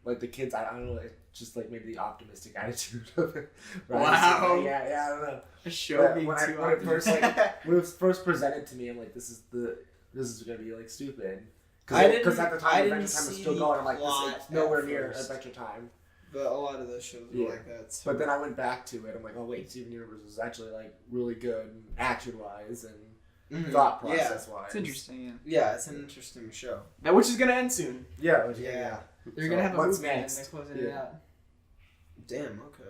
like the kids I don't know, it's just like maybe the optimistic attitude of it. Right? Wow. So, like, yeah, I don't know. A show But being when too when it first optimistic. when it was first presented to me, I'm like, this is gonna be like stupid. I Because didn't- at the I time, didn't Adventure Time was see still going. I'm like, plot this is nowhere at near first. Adventure Time. But a lot of those shows were Yeah. like that. Too. But then I went back to it. I'm like, oh wait, Steven Universe was actually like really good action wise and Mhm. thought Yeah. process wise. It's interesting, Yeah, it's an interesting show. yeah. Which is gonna end soon. Yeah. Yeah. They're So, gonna have a what's movie next? and they're closing it Yeah. out. Damn. Okay.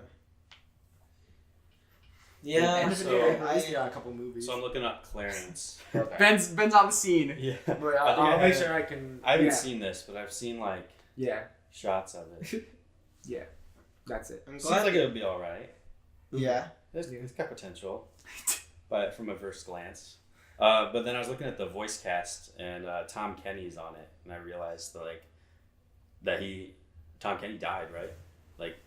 End Yeah. of So the day. at least got a couple movies. So I'm looking up Clarence. Okay. Ben's on the scene. Yeah. Wait, I think I'll I make have- sure I can. I haven't yeah. seen this, but I've seen like Yeah. shots of it. Yeah. That's it. I'm Seems glad. like it'll be all right. Yeah. It's got potential, but from a first glance. But then I was looking at the voice cast, and Tom Kenny's on it, and I realized that Tom Kenny died, right? Like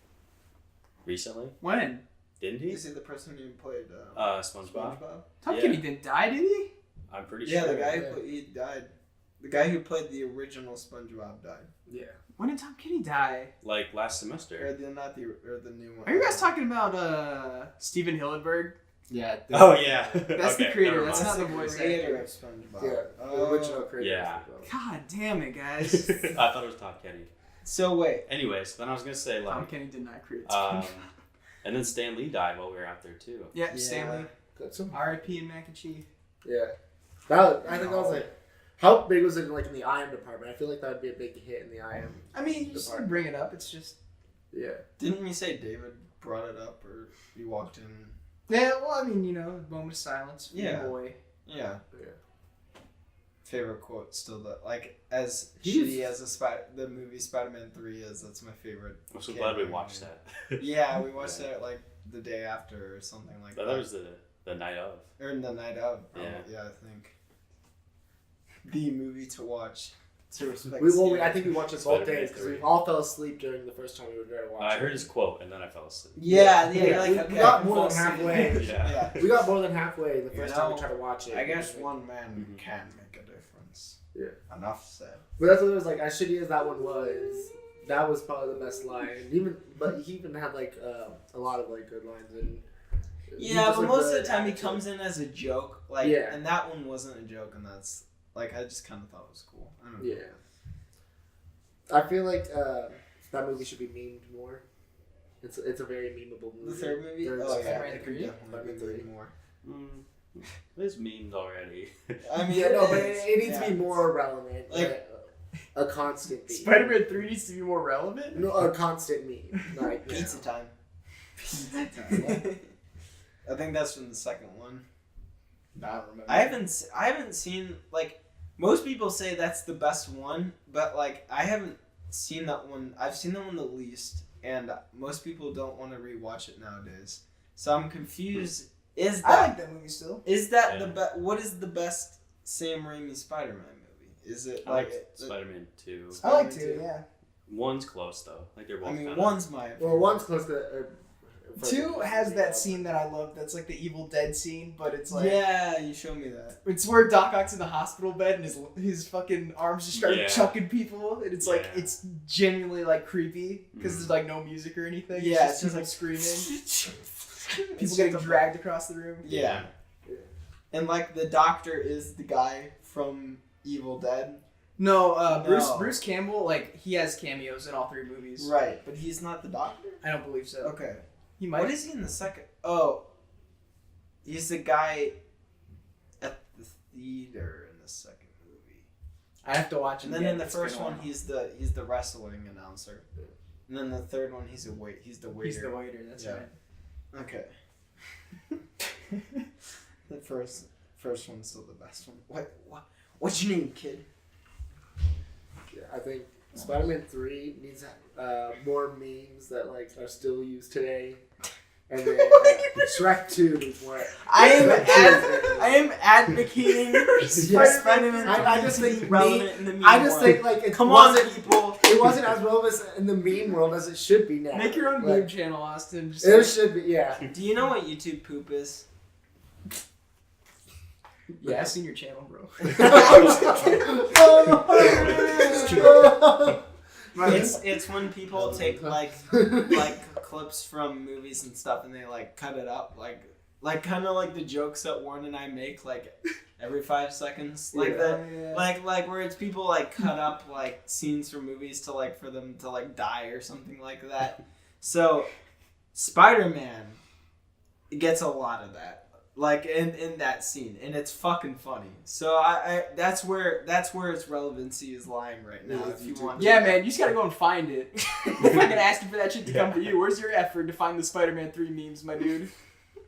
recently, When? didn't he? Is he the person who played SpongeBob. Tom Yeah. Kenny didn't die, did he? I'm pretty Yeah, sure. the guy yeah. he died. The guy who played the original SpongeBob died. Yeah. When did Tom Kenny die? Like last Or semester. the new one. Are you guys talking about Steven Hillenburg? Yeah. Oh yeah, That's the Okay, creator, never that's mind. not the voice creator actor. of SpongeBob. Yeah. The Oh. original creator. Yeah. God damn it, guys. I thought it was Tom Kenny. So wait. Anyways, then I was gonna say Tom like, Kenny did not create um, SpongeBob. and then Stan Lee died while we were out there too. Yeah, Yeah. Stanley. That's some. R.I.P. and Mac and Cheese. Yeah. I think that was like. How big was it like in the IM department? I feel like that would be a big hit in the IM. I mean, you just bring it up. It's just. Yeah. Didn't you say David brought it up, or you walked in? Yeah, well, I mean, moment of silence for Yeah. your boy. Yeah. Yeah. Favorite quote still as He's- shitty as the movie Spider-Man 3 is. That's my favorite. I'm so Can't glad we remember. watched that. Yeah, we watched that like the day after or something like That that. was the night of. Or in the night of. Probably. Yeah. Yeah, I think. The movie to watch. To respect. I think we watched this all Spider-Man day because 3. we all fell asleep during the first time we were there to watch I it. heard his quote and then I fell asleep. Yeah, you're like, we okay, got I can more fall than asleep. halfway. Yeah. Yeah. We got more than halfway the You first time we know, tried to watch it. I guess one man Mhm. can make a difference. Yeah. Enough said. But that's what it was like. As shitty as that one was, that was probably the best line. But he even had like a lot of like good lines and. Yeah, but most of the time he comes in as a joke, like, Yeah. and that one wasn't a joke, and that's like I just kind of thought it was cool. I don't know. Yeah. I feel like that movie should be memed more. It's a very memeable movie. The third movie. Third- Oh yeah, Spider-Man it could 3? definitely be Spider-Man made more. It's memed already. I mean, Yeah, no, but is. it needs to Yeah. be more relevant. Like- a constant meme. Spider-Man 3 needs to be more relevant? No, a constant meme. Like Pizza time. Pizza time. I think that's from the second one. I don't remember. I haven't seen like most people say that's the best one, but like I haven't seen that one. I've seen that one the least, and most people don't want to rewatch it nowadays. So I'm confused. Is I that like that movie still. is that Yeah. the best? What is the best Sam Raimi Spider-Man movie? Is it I like like Spider-Man 2. I like to, yeah. One's close though. Like they're both. I mean, kinda... one's my. Well, one's close to. 2 has that scene that I love. That's like the Evil Dead scene, but it's like Yeah, you showed me that. it's where Doc Ock's in the hospital bed and his fucking arms just start chucking people, and it's like it's genuinely like creepy because there's like no music or anything. Yeah, it's just like screaming. People getting dragged across the room. Yeah. And like the doctor is the guy from Evil Dead. No, Bruce Campbell, like he has cameos in all 3 movies. Right, but he's not the doctor? I don't believe so. Okay. He might. What is he in the second? Oh, he's the guy at the theater in the second movie. I have to watch it. And then again. in the It's first been a one, while. he's the wrestling announcer. And then the third one, he's the waiter. He's the waiter. That's right. Okay. The first one's still the best one. What's your name, kid? Yeah, I think Spider-Man 3 needs more memes that like are still used today. And then Shrek 2 needs more. I am advocating Spider-Man. I just think relevant in the meme I just world. think like it Come on, wasn't, people. It wasn't as relevant in the meme world as it should be now. Make your own Like, meme channel, Austin. Just It should be, yeah. Do you know what YouTube poop is? yeah, I've seen your channel, bro. It's when people take like clips from movies and stuff and they like cut it up like kind of like the jokes that Warren and I make like every 5 seconds like like where it's people like cut up like scenes from movies to like for them to like die or something like that. So Spider-Man gets a lot of that. Like in that scene, and it's fucking funny. So I that's where its relevancy is lying right now. If you want, yeah, man, you just gotta go and find it. I'm fucking asking for that shit to come to you. Where's your effort to find the Spider-Man 3 memes, my dude?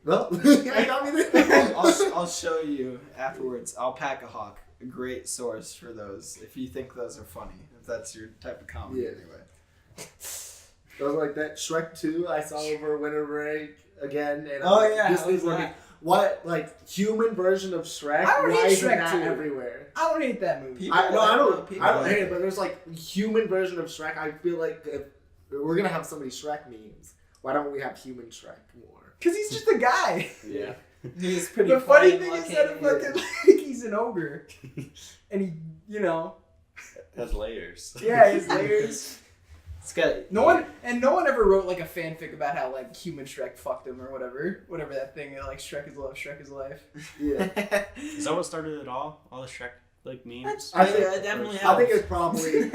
Well, I got me there. I'll show you afterwards. I'll pack a hawk. A great source for those if you think those are funny. If that's your type of comedy, anyway. I was like that Shrek 2 I saw over winter break again, and this is like. What, like, human version of Shrek? I don't Why hate isn't Shrek that 2. everywhere? I don't hate that movie. I don't hate it, but there's, like, human version of Shrek. I feel like if we're going to have so many Shrek memes, why don't we have human Shrek more? Because he's just a guy. Yeah. He's pretty The funny funny thing is looking. that fucking, like, he's an ogre. And he, you know. Has layers. Yeah, his layers. It's got No one ever wrote like a fanfic about how like human Shrek fucked him or whatever that thing like Shrek is love, Shrek is life. Yeah. Is that what started it all? All the Shrek like memes? I definitely I think helps. it's probably,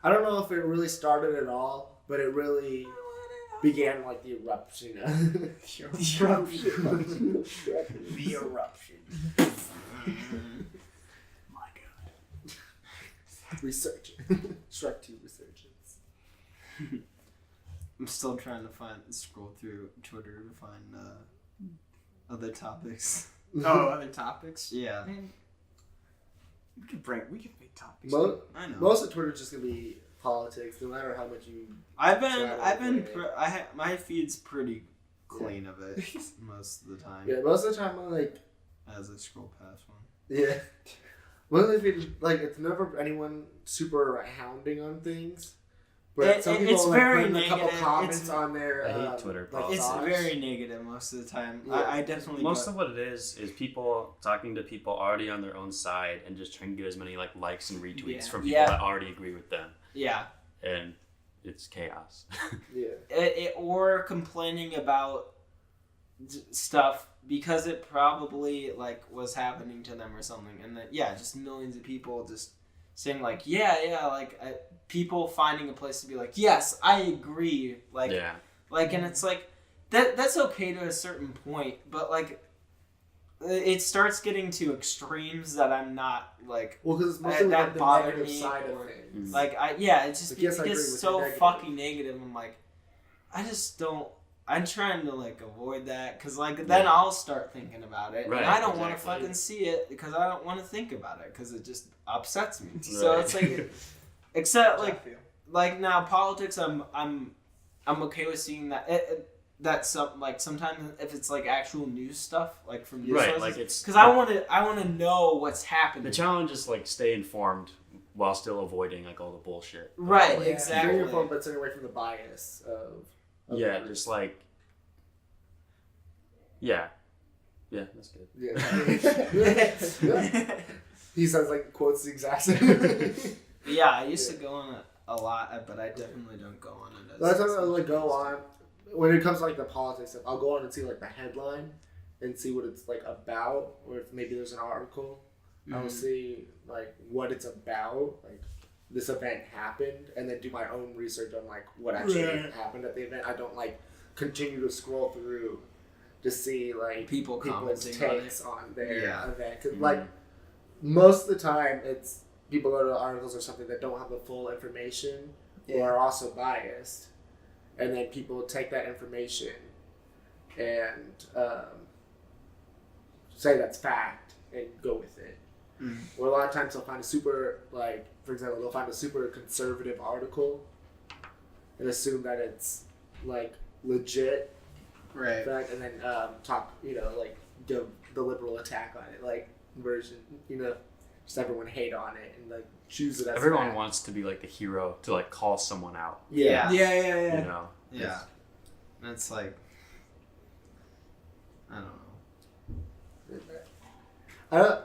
I don't know if it really started at all, but it really began like the eruption. The eruption. My God. Research. Shrek 2 resurgence. I'm still trying to scroll through Twitter to find other topics. Oh, other topics? Yeah. Man, we could make topics. I know. Most of Twitter's just gonna be politics, no matter how much you. My feed's pretty clean of it most of the time. Yeah, most of the time I like. As I scroll past one. Yeah. Most of the feed, like it's never anyone super hounding on things. But some people it's like very putting a couple negative. comments on their. I hate Twitter like, It's thoughts. very negative most of the time. Yeah. I definitely. Most of what it is people talking to people already on their own side and just trying to get as many like likes and retweets from people that already agree with them. Yeah. And it's chaos. Yeah. Or complaining about stuff because it probably like was happening to them or something, and then just millions of people just saying like people finding a place to be like, yes, I agree, like and it's like that's okay to a certain point, but like it starts getting to extremes that I'm not like. Well, because it's mostly that like the bothered negative me, side or- of things. Like it just Like, yes, I agree gets with so your negative. fucking negative. I'm like, I just don't. I'm trying to like avoid that because like then I'll start thinking about it, Right, and I don't want to exactly. fucking see it because I don't want to think about it because it just upsets me. So it's like, except like now politics, I'm okay with seeing that. That's like sometimes if it's like actual news stuff like from news Right, sources, like it's because I want to know what's happening. the challenge is like stay informed while still avoiding like all the bullshit. Right, Yeah, exactly. Very informed, but staying away from the bias of Yeah, just like. Yeah, that's good. Yeah. He says like quotes the exact same. Yeah, I used to go on it a lot, but I definitely don't go on it. That's time I like go on when it comes to like the politics stuff. I'll go on and see like the headline and see what it's like about, or if maybe there's an article. I'll see like what it's about, like this event happened, and then do my own research on like what actually happened at the event. I don't like continue to scroll through to see like People's takes on their event. 'Cause, Mhm. like most of the time, it's people go to articles or something that don't have the full information or are also biased, and then people take that information and say that's fact and go with it. Or a lot of times they'll find a super, like, for example, they'll find a super conservative article and assume that it's, like, legit Right. fact, and then talk, like, give the liberal attack on it, like, version, just everyone hate on it and, like, choose it as Everyone fact. wants to be like the hero to like call someone out. Yeah. Yeah. You know. Yeah. And it's like, I don't know.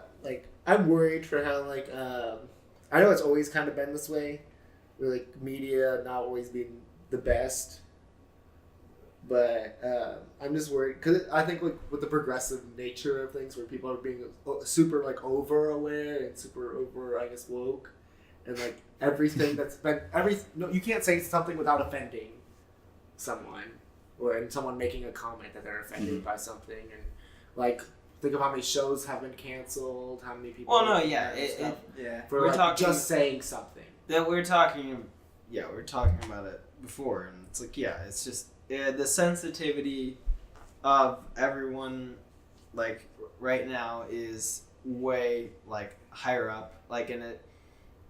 I'm worried for how, like, I know it's always kind of been this way, where, like, media not always being the best, but I'm just worried, because I think, like, with the progressive nature of things, where people are being super, like, over-aware and super over, I guess, woke, and, like, everything that's been, no, you can't say something without offending someone, and someone making a comment that they're offended by something, and, like, think of how many shows have been canceled, how many people... Well, no, are yeah. for we're like, talking, just saying something. that we're talking about it before, and it's like, yeah, it's just the sensitivity of everyone, like, right now is way, like, higher up, like, and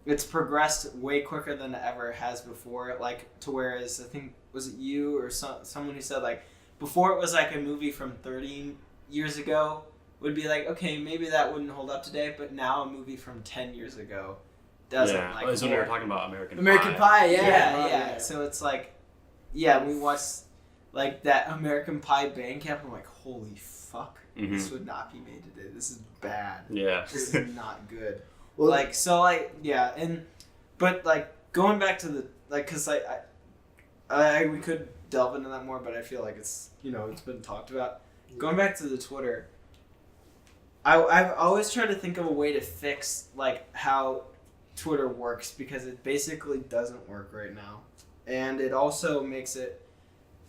it's progressed way quicker than it ever has before, like, to whereas, I think, was it you or someone who said, like, before it was like a movie from 30 years ago would be like, okay, maybe that wouldn't hold up today, but now a movie from 10 years ago doesn't. Yeah, Like, that's when we were talking about American American Pie. Pie, yeah. So it's like, yeah, we watched like that American Pie band camp. I'm like, holy fuck, this would not be made today. This is bad. Yeah. This is not good. Well, Like, so, like, yeah, but like going back to the because I we could delve into that more, but I feel like it's it's been talked about. Going back to the Twitter, I've always tried to think of a way to fix like how Twitter works, because it basically doesn't work right now, and it also makes it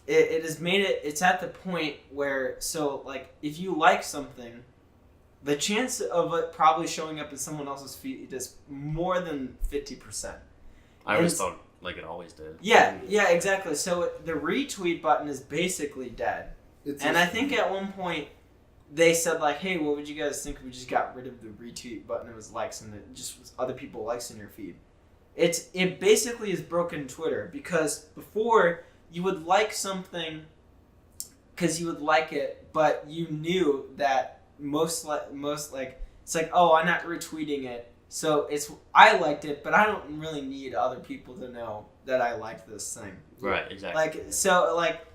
has made it. It's at the point where, so like, if you like something, the chance of it probably showing up in someone else's feed is more than 50%. I always thought like it always did. Yeah, exactly. So the retweet button is basically dead. And I think at one point they said like, hey, what would you guys think if we just got rid of the retweet button? It was likes, and it just was other people likes in your feed. It basically is broken Twitter, because before you would like something because you would like it, but you knew that most like it's like, oh, I'm not retweeting it, so I liked it, but I don't really need other people to know that I liked this thing. Right, exactly. Like, so like,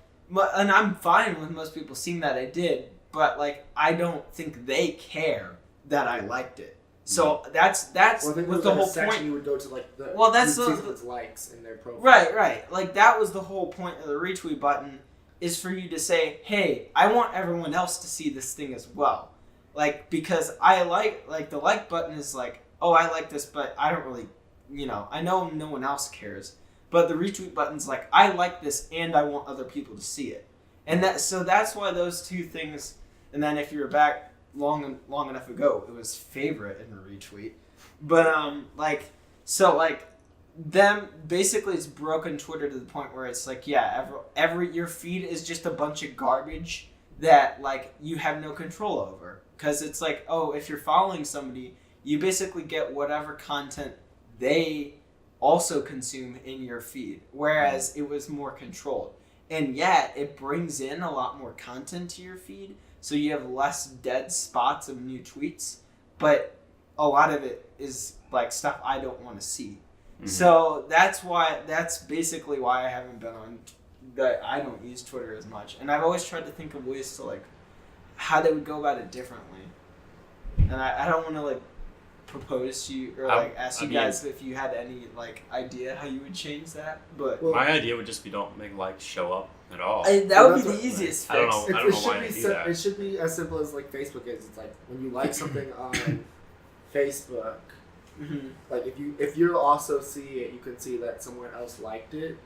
and I'm fine with most people seeing that I did, but like, I don't think they care that I liked it. So that's well, was the whole point. You would go to like the that's you'd see the someone's likes in their profile. right. Like, that was the whole point of the retweet button, is for you to say, hey, I want everyone else to see this thing as well. Like, because I like the like button is like, oh, I like this, but I don't really, I know no one else cares. But the retweet button's like, I like this and I want other people to see it. And that's why those two things, and then if you were back long enough ago, it was favorite and retweet. But them basically, it's broken Twitter to the point where it's like, yeah, every your feed is just a bunch of garbage that like you have no control over, because it's like, oh, if you're following somebody, you basically get whatever content they also consume in your feed, whereas it was more controlled, and yet it brings in a lot more content to your feed, so you have less dead spots of new tweets, but a lot of it is like stuff I don't want to see. Mhm. So that's basically why I haven't been on. That I don't use Twitter as much, and I've always tried to think of ways to like how they would go about it differently. And I don't want to like propose to you or like ask you guys if you had any like idea how you would change that, but Well, My idea would just be don't make likes show up at all. that Well, would be that's the what- easiest fix. I don't know. It, I don't it know should why be they do that. It should be as simple as like Facebook is. It's like when you like something on Facebook, Mm-hmm. like if you also see it, you can see that someone else liked it,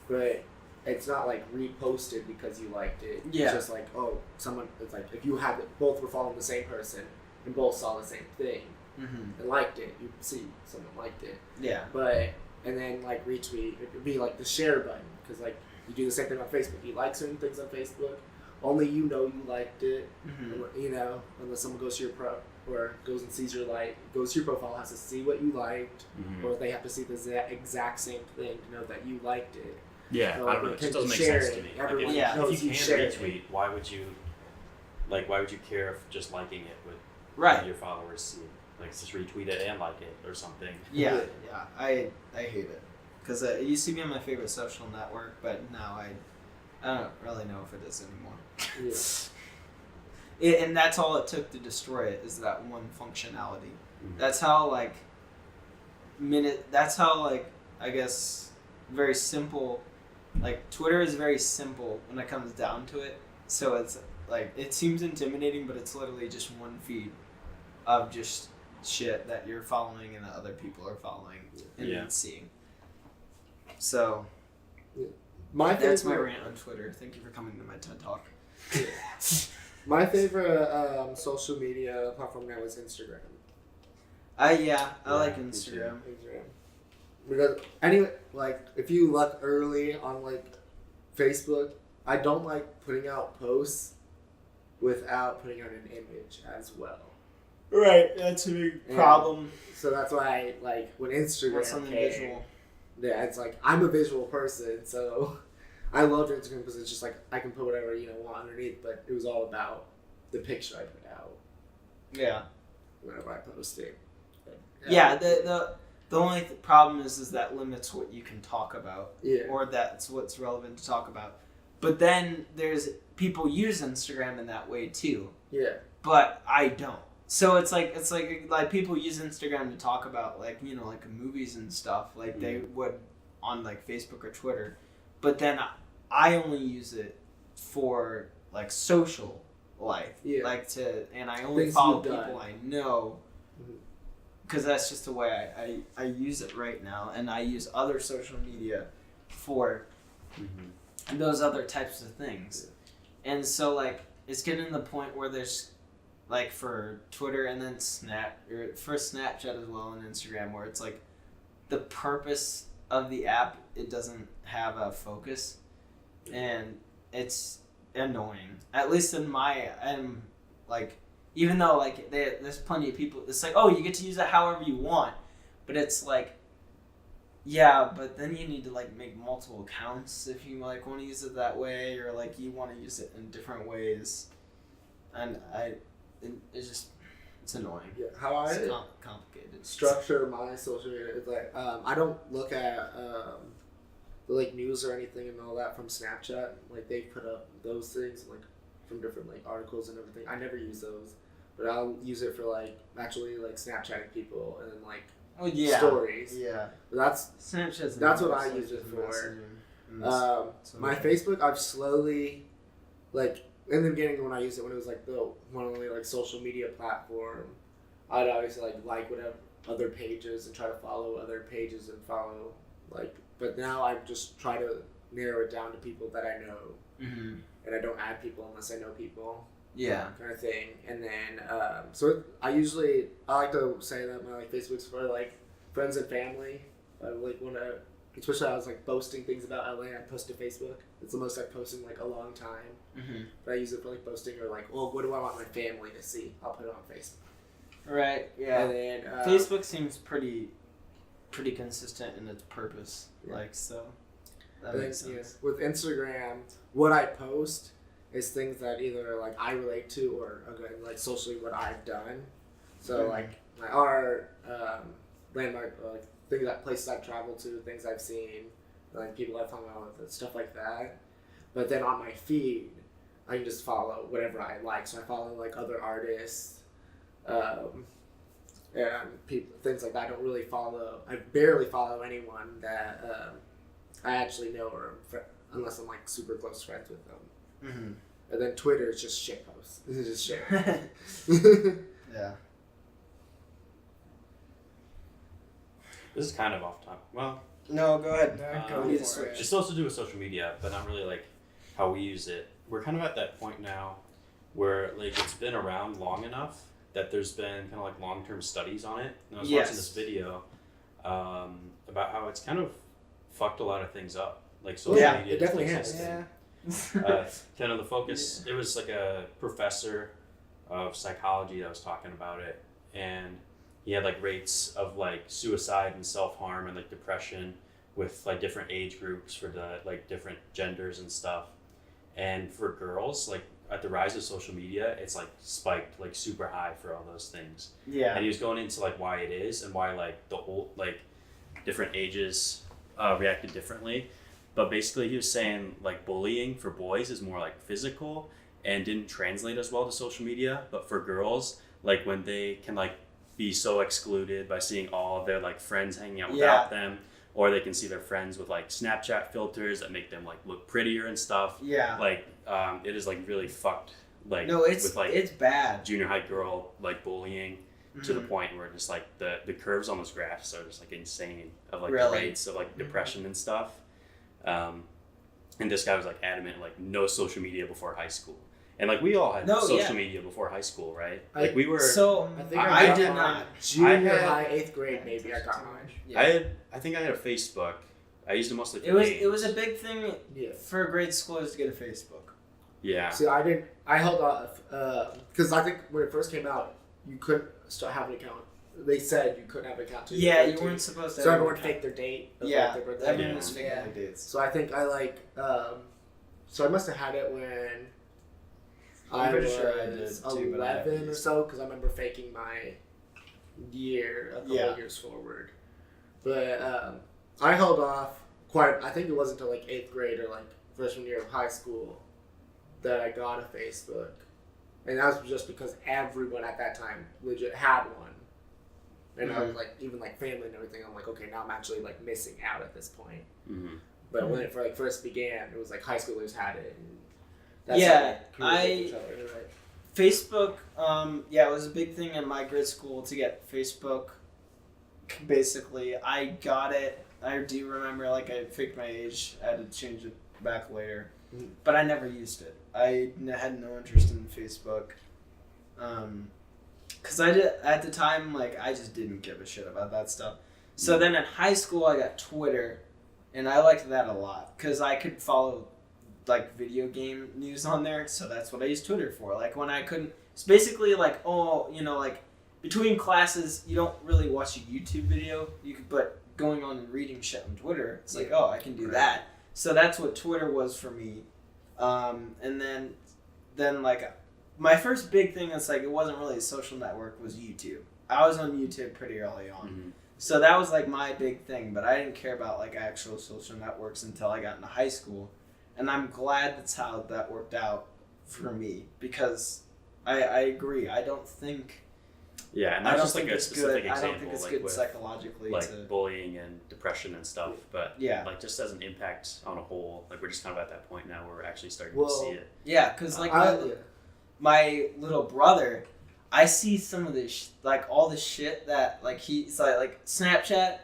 but it's not like reposted because you liked it. Yeah. It's just like, oh, someone. It's like if you had both were following the same person and both saw the same thing Mm-hmm. and liked it, you see someone liked it. Yeah. But and then like retweet, it would be like the share button because like you do the same thing on Facebook. You like certain things on Facebook, only you know you liked it. Mm-hmm. You know, unless someone goes to your or goes and sees your goes to your profile, has to see what you liked, Mhm. or they have to see the exact same thing to know that you liked it. Yeah, So, I don't know. like, It just doesn't make share sense it. to me. Everyone Like, Yeah. knows if you you can share it. retweet, why would you care if just liking it would Right. your followers see? Like just retweet it and like it or something. Yeah. Yeah. I hate it because it used to be my favorite social network, but now I don't really know if it is anymore. Yeah. And that's all it took to destroy it is that one functionality. Mhm. That's how like that's how like I guess very simple, like Twitter is very simple when it comes down to it. So it's like it seems intimidating, but it's literally just one feed of just shit that you're following and that other people are following and Yeah. then seeing. So My that's my favorite, rant on Twitter. Thank you for coming to my TED Talk. my favorite social media platform now is Instagram. I Yeah, like me too. Instagram. Instagram. Because anyway, like if you look early on like Facebook, I don't like putting out posts without putting out an image as well. Right, that's a big Yeah. problem. So that's why like when Instagram Want something came, visual. yeah, it's like I'm a visual person, so I loved Instagram because it's just like I can put whatever want underneath, but it was all about the picture I put out Yeah. whenever I posted. Yeah, the only problem is that limits what you can talk about, Yeah. or that's what's relevant to talk about. But then there's people use Instagram in that way too, Yeah. but I don't. So it's like people use Instagram to talk about like like movies and stuff like they would on like Facebook or Twitter, but then I only use it for like social life, Yeah. like and I only Things follow you've done. people I know. Mhm. Because that's just the way I use it right now, and I use other social media for Mhm. those other types of things. And so like it's getting to the point where there's like for Twitter and then for Snapchat as well and Instagram where it's like the purpose of the app, it doesn't have a focus, and it's annoying. At least in I'm like, even though like there's plenty of people, it's like, oh, you get to use it however you want, but it's like, yeah, but then you need to like make multiple accounts if you like want to use it that way, or like you want to use it in different ways, and it's annoying. Yeah. How I It's complicated. structure my social media is like I don't look at the like news or anything and all that from Snapchat. Like they put up those things like from different like articles and everything. I never use those, but I'll use it for like actually like Snapchatting people and then like Oh yeah. stories. Yeah. But that's Snapchat's That's what I nice, use it like, for. messaging and my social. Facebook. I've slowly like in the beginning when I used it when it was like the one only like social media platform. I'd obviously like whatever other pages and try to follow other pages and follow like. But now I just try to narrow it down to people that I know, Mm-hmm. and I don't add people unless I know people, Yeah. kind of thing. And then so I like to say that my like Facebook's for like friends and family. I like want to, especially I was like posting things about LA. I post to Facebook. It's the most I've posted in like a long time. Mm-hmm. But I use it for like posting or like, well, what do I want my family to see? I'll put it on Facebook. Right. Yeah. And then Facebook seems pretty consistent in its purpose. Yeah. Like so. That and makes then, sense. with Instagram, what I post is things that either like I relate to or like socially what I've done. So Mhm. like my art, landmark, like things that places I've traveled to, things I've seen, like people I've hung out with, and stuff like that. But then on my feed, I can just follow whatever I like. So I follow like other artists, and people, things like that. I don't really follow. I barely follow anyone that I actually know unless I'm like super close friends with them. Mm-hmm. And then Twitter is just shit posts. This is just shit. Yeah. This is kind of off topic. Well, No, go ahead. Go We need for to switch. it's also to do with social media, but not really like how we use it. We're kind of at that point now where like it's been around long enough that there's been kind of like long-term studies on it. And I was watching this video about how it's kind of fucked a lot of things up. Like social Yeah, media it definitely just has. existing. Kind of the focus. It was like a professor of psychology that was talking about it, and he had like rates of like suicide and self-harm and like depression with like different age groups for the like different genders and stuff. And for girls, like at the rise of social media, it's like spiked like super high for all those things. Yeah. And he was going into like why it is and why like the old like different ages reacted differently. But basically he was saying like bullying for boys is more like physical and didn't translate as well to social media. But for girls, like when they can like be so excluded by seeing all of their like friends hanging out without them, or they can see their friends with like Snapchat filters that make them like look prettier and stuff. Yeah. Like it is like really fucked. Like No, it's with like it's bad. junior high girl like bullying to the point where just like the curves on those graphs are just like insane of like the Really? rates of like depression and stuff. And this guy was like adamant like no social media before high school. And like we all had social media before high school, right? Like we were. So I think I got did mine not. Junior I had- high, 8th grade, maybe I got mine. Yeah. I think I had a Facebook. I used it mostly for It was games. a big thing Yeah. for grade schoolers to get a Facebook. Yeah. See, I held off because I think when it first came out, you couldn't have an account. They said you couldn't have an account. Till Yeah, were you 13. weren't supposed to. So have everyone an faked their date. Of Yeah, like, their birthday. everyone Yeah. was faking Yeah. their dates. So I think I like. So I must have had it when I'm I pretty was sure I did too, but I haven't 11 or used so, because I remember faking my year a couple Yeah. of years forward. But I held off quite. I think it wasn't until like 8th grade or like freshman year of high school that I got a Facebook, and that was just because everyone at that time legit had one. And I was like, even like family and everything, I'm like, okay, now I'm actually like missing out at this point. Mm-hmm. But when it first began, it was like high schoolers had it. And that's Yeah, how they communicated with each other, right? Facebook, yeah, it was a big thing in my grade school to get Facebook. Basically, I got it. I do remember, like, I faked my age. I had to change it back later. Mm. But I never used it. I had no interest in Facebook. Because I did, at the time, like, I just didn't give a shit about that stuff. So then in high school, I got Twitter. And I liked that a lot. Because I could follow like video game news on there, so that's what I used Twitter for. Like when I couldn't, it's basically like, oh, you know, like between classes you don't really watch a YouTube video, but going on and reading shit on Twitter, it's like, oh, I can do that. So that's what Twitter was for me. And then like my first big thing that's like it wasn't really a social network was YouTube. I was on YouTube pretty early on. Mm-hmm. So that was like my big thing, but I didn't care about like actual social networks until I got into high school. And I'm glad that's how that worked out for me, because I agree. I don't think. Yeah, and I that's don't just like think a it's specific good. I example, don't think it's like good with psychologically like to. bullying and depression and stuff. But Yeah. like just as an impact on a whole, like we're just kind of at that point now where we're actually starting Well, to see it. Yeah, because like Yeah. my little brother, I see some of this like all the shit that like he's like Snapchat.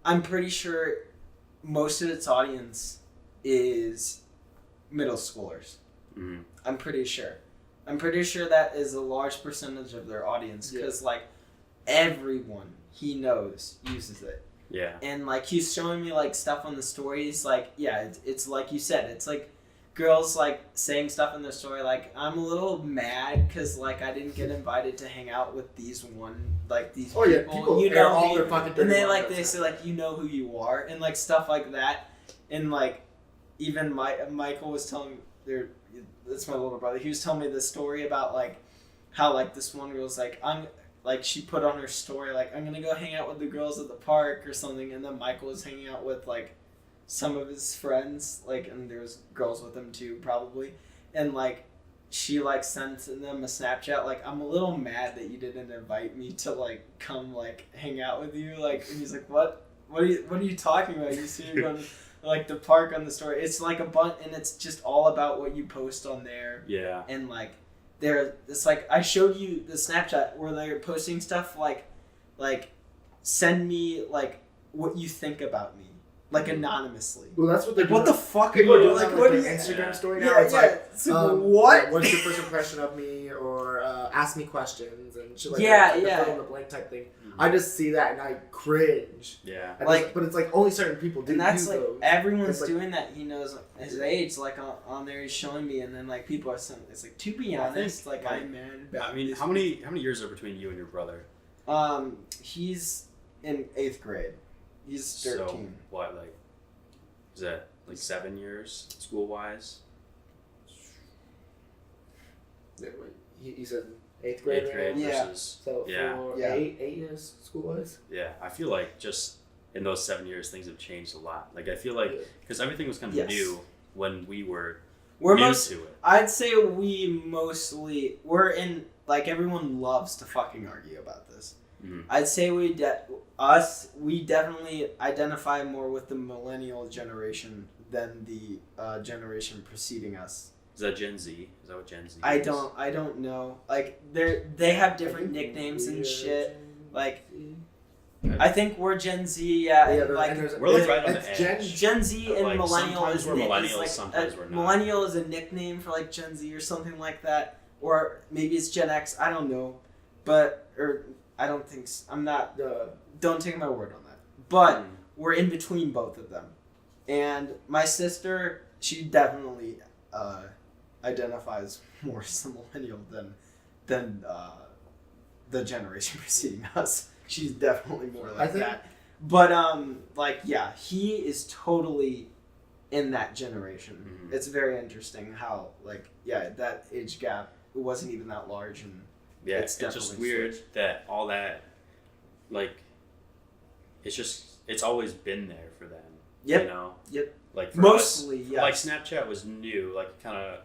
I'm pretty sure most of its audience is middle schoolers. Mm-hmm. I'm pretty sure. I'm pretty sure that is a large percentage of their audience because like everyone he knows uses it. Yeah. And like he's showing me like stuff on the stories, like yeah, it's like you said, it's like girls like saying stuff in their story like I'm a little mad because like I didn't get invited to hang out with these Oh yeah, people you air know all me, their fucking dirty and they laundry like they outside. say like you know who you are and like stuff like that, and like even Michael was telling that's my little brother. He was telling me this story about like how like this one girl's like like she put on her story like I'm gonna go hang out with the girls at the park or something, and then Michael was hanging out with like some of his friends, like, and there was girls with him too probably, and like she like sent them a Snapchat like I'm a little mad that you didn't invite me to like come like hang out with you, like, and he's like what are you talking about? You see you're going to like the park on the story. It's like a bunch, and it's just all about what you post on there. Yeah. And like it's like I showed you the Snapchat where they're posting stuff like send me like what you think about me, like anonymously. Well, that's what they're What doing. the fuck are People you are doing? doing Like that what with do you their Instagram story now. Yeah, It's yeah. like, So what? What's your first impression of me, or ask me questions and shit like Yeah, that. yeah. The fill in the blank type thing. I just see that and I cringe. Yeah. But it's like only certain people do. And that's do like those. everyone's It's like- doing that. He knows his age. Like on there, he's showing me, and then like people are saying, it's like to be honest, like I'm mad about. I mean, how many years are between you and your brother? He's in 8th grade. He's 13. So what, like, is that like 7 years school wise? Yeah, wait, he said 8th grade. 8th grade Yeah. versus So yeah. for Yeah. 8 years school wise. Yeah, I feel like just in those 7 years things have changed a lot. Like I feel like because everything was kind of Yes. new when we were We're new most. to it. I'd say we're in like everyone loves to fucking argue about this. Mhm. I'd say we definitely identify more with the millennial generation than the generation preceding us. Is that Gen Z? Is that what Gen Z? I is? don't know. Like they have different nicknames and shit. Like I think we're Gen Z. Yeah, and, like We're like right on the it's edge. Gen Z and Like, millennial sometimes is we're millennials, like sometimes we're not. millennial is a nickname for like Gen Z or something like that, or maybe it's Gen X. I don't know, but or I don't think I'm not. Don't take my word on that. But we're in between both of them, and my sister, she definitely identifies more as a millennial than the generation preceding us. She's definitely more like that. But like yeah, he is totally in that generation. Mhm. It's very interesting how like yeah, that age gap wasn't even that large, and Yeah, it's it's just definitely weird switched. that all that, like, it's always been there for them. Yep. You know. Yep. Like for Mostly, us, yes. like Snapchat was new. Like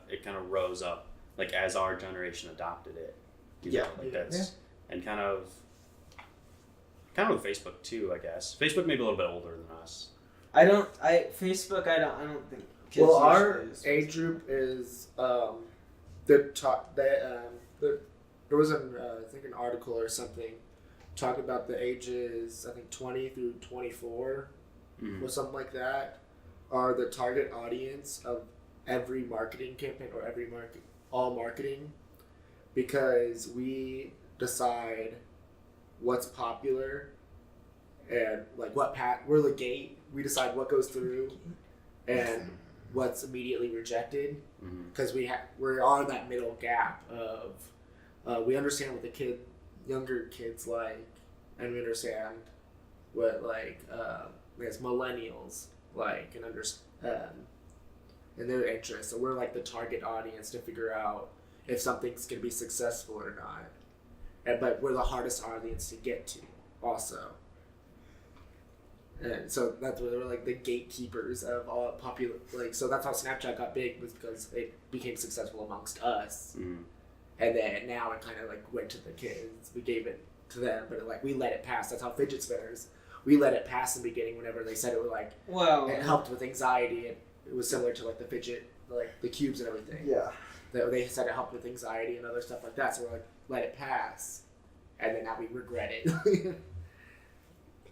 it kind of rose up like as our generation adopted it. You Yeah. know, like that's and kind of with Facebook too. I guess Facebook maybe a little bit older than us. Facebook. I don't think. Kids Well, our usually use age group is the top. There was I think an article or something talking about the ages. I think 20 through 24 or something like that are the target audience of every marketing campaign or all marketing, because we decide what's popular and like we're the gate. We decide what goes through and what's immediately rejected, because we're on that middle gap of we understand what the younger kids like, and we understand what like I guess millennials like and understand and their interests. So we're like the target audience to figure out if something's gonna be successful or not. But we're the hardest audience to get to also. And so that's where we're like the gatekeepers of all popular, like, so that's how Snapchat got big, was because it became successful amongst us. And then now it kind of like went to the kids. We gave it to them, but like we let it pass. That's how fidget spinners, we let it pass in the beginning whenever they said it was like, it helped with anxiety. It was similar to like the fidget, like the cubes and everything. Yeah. They said it helped with anxiety and other stuff like that. So we're like, let it pass. And then now we regret it.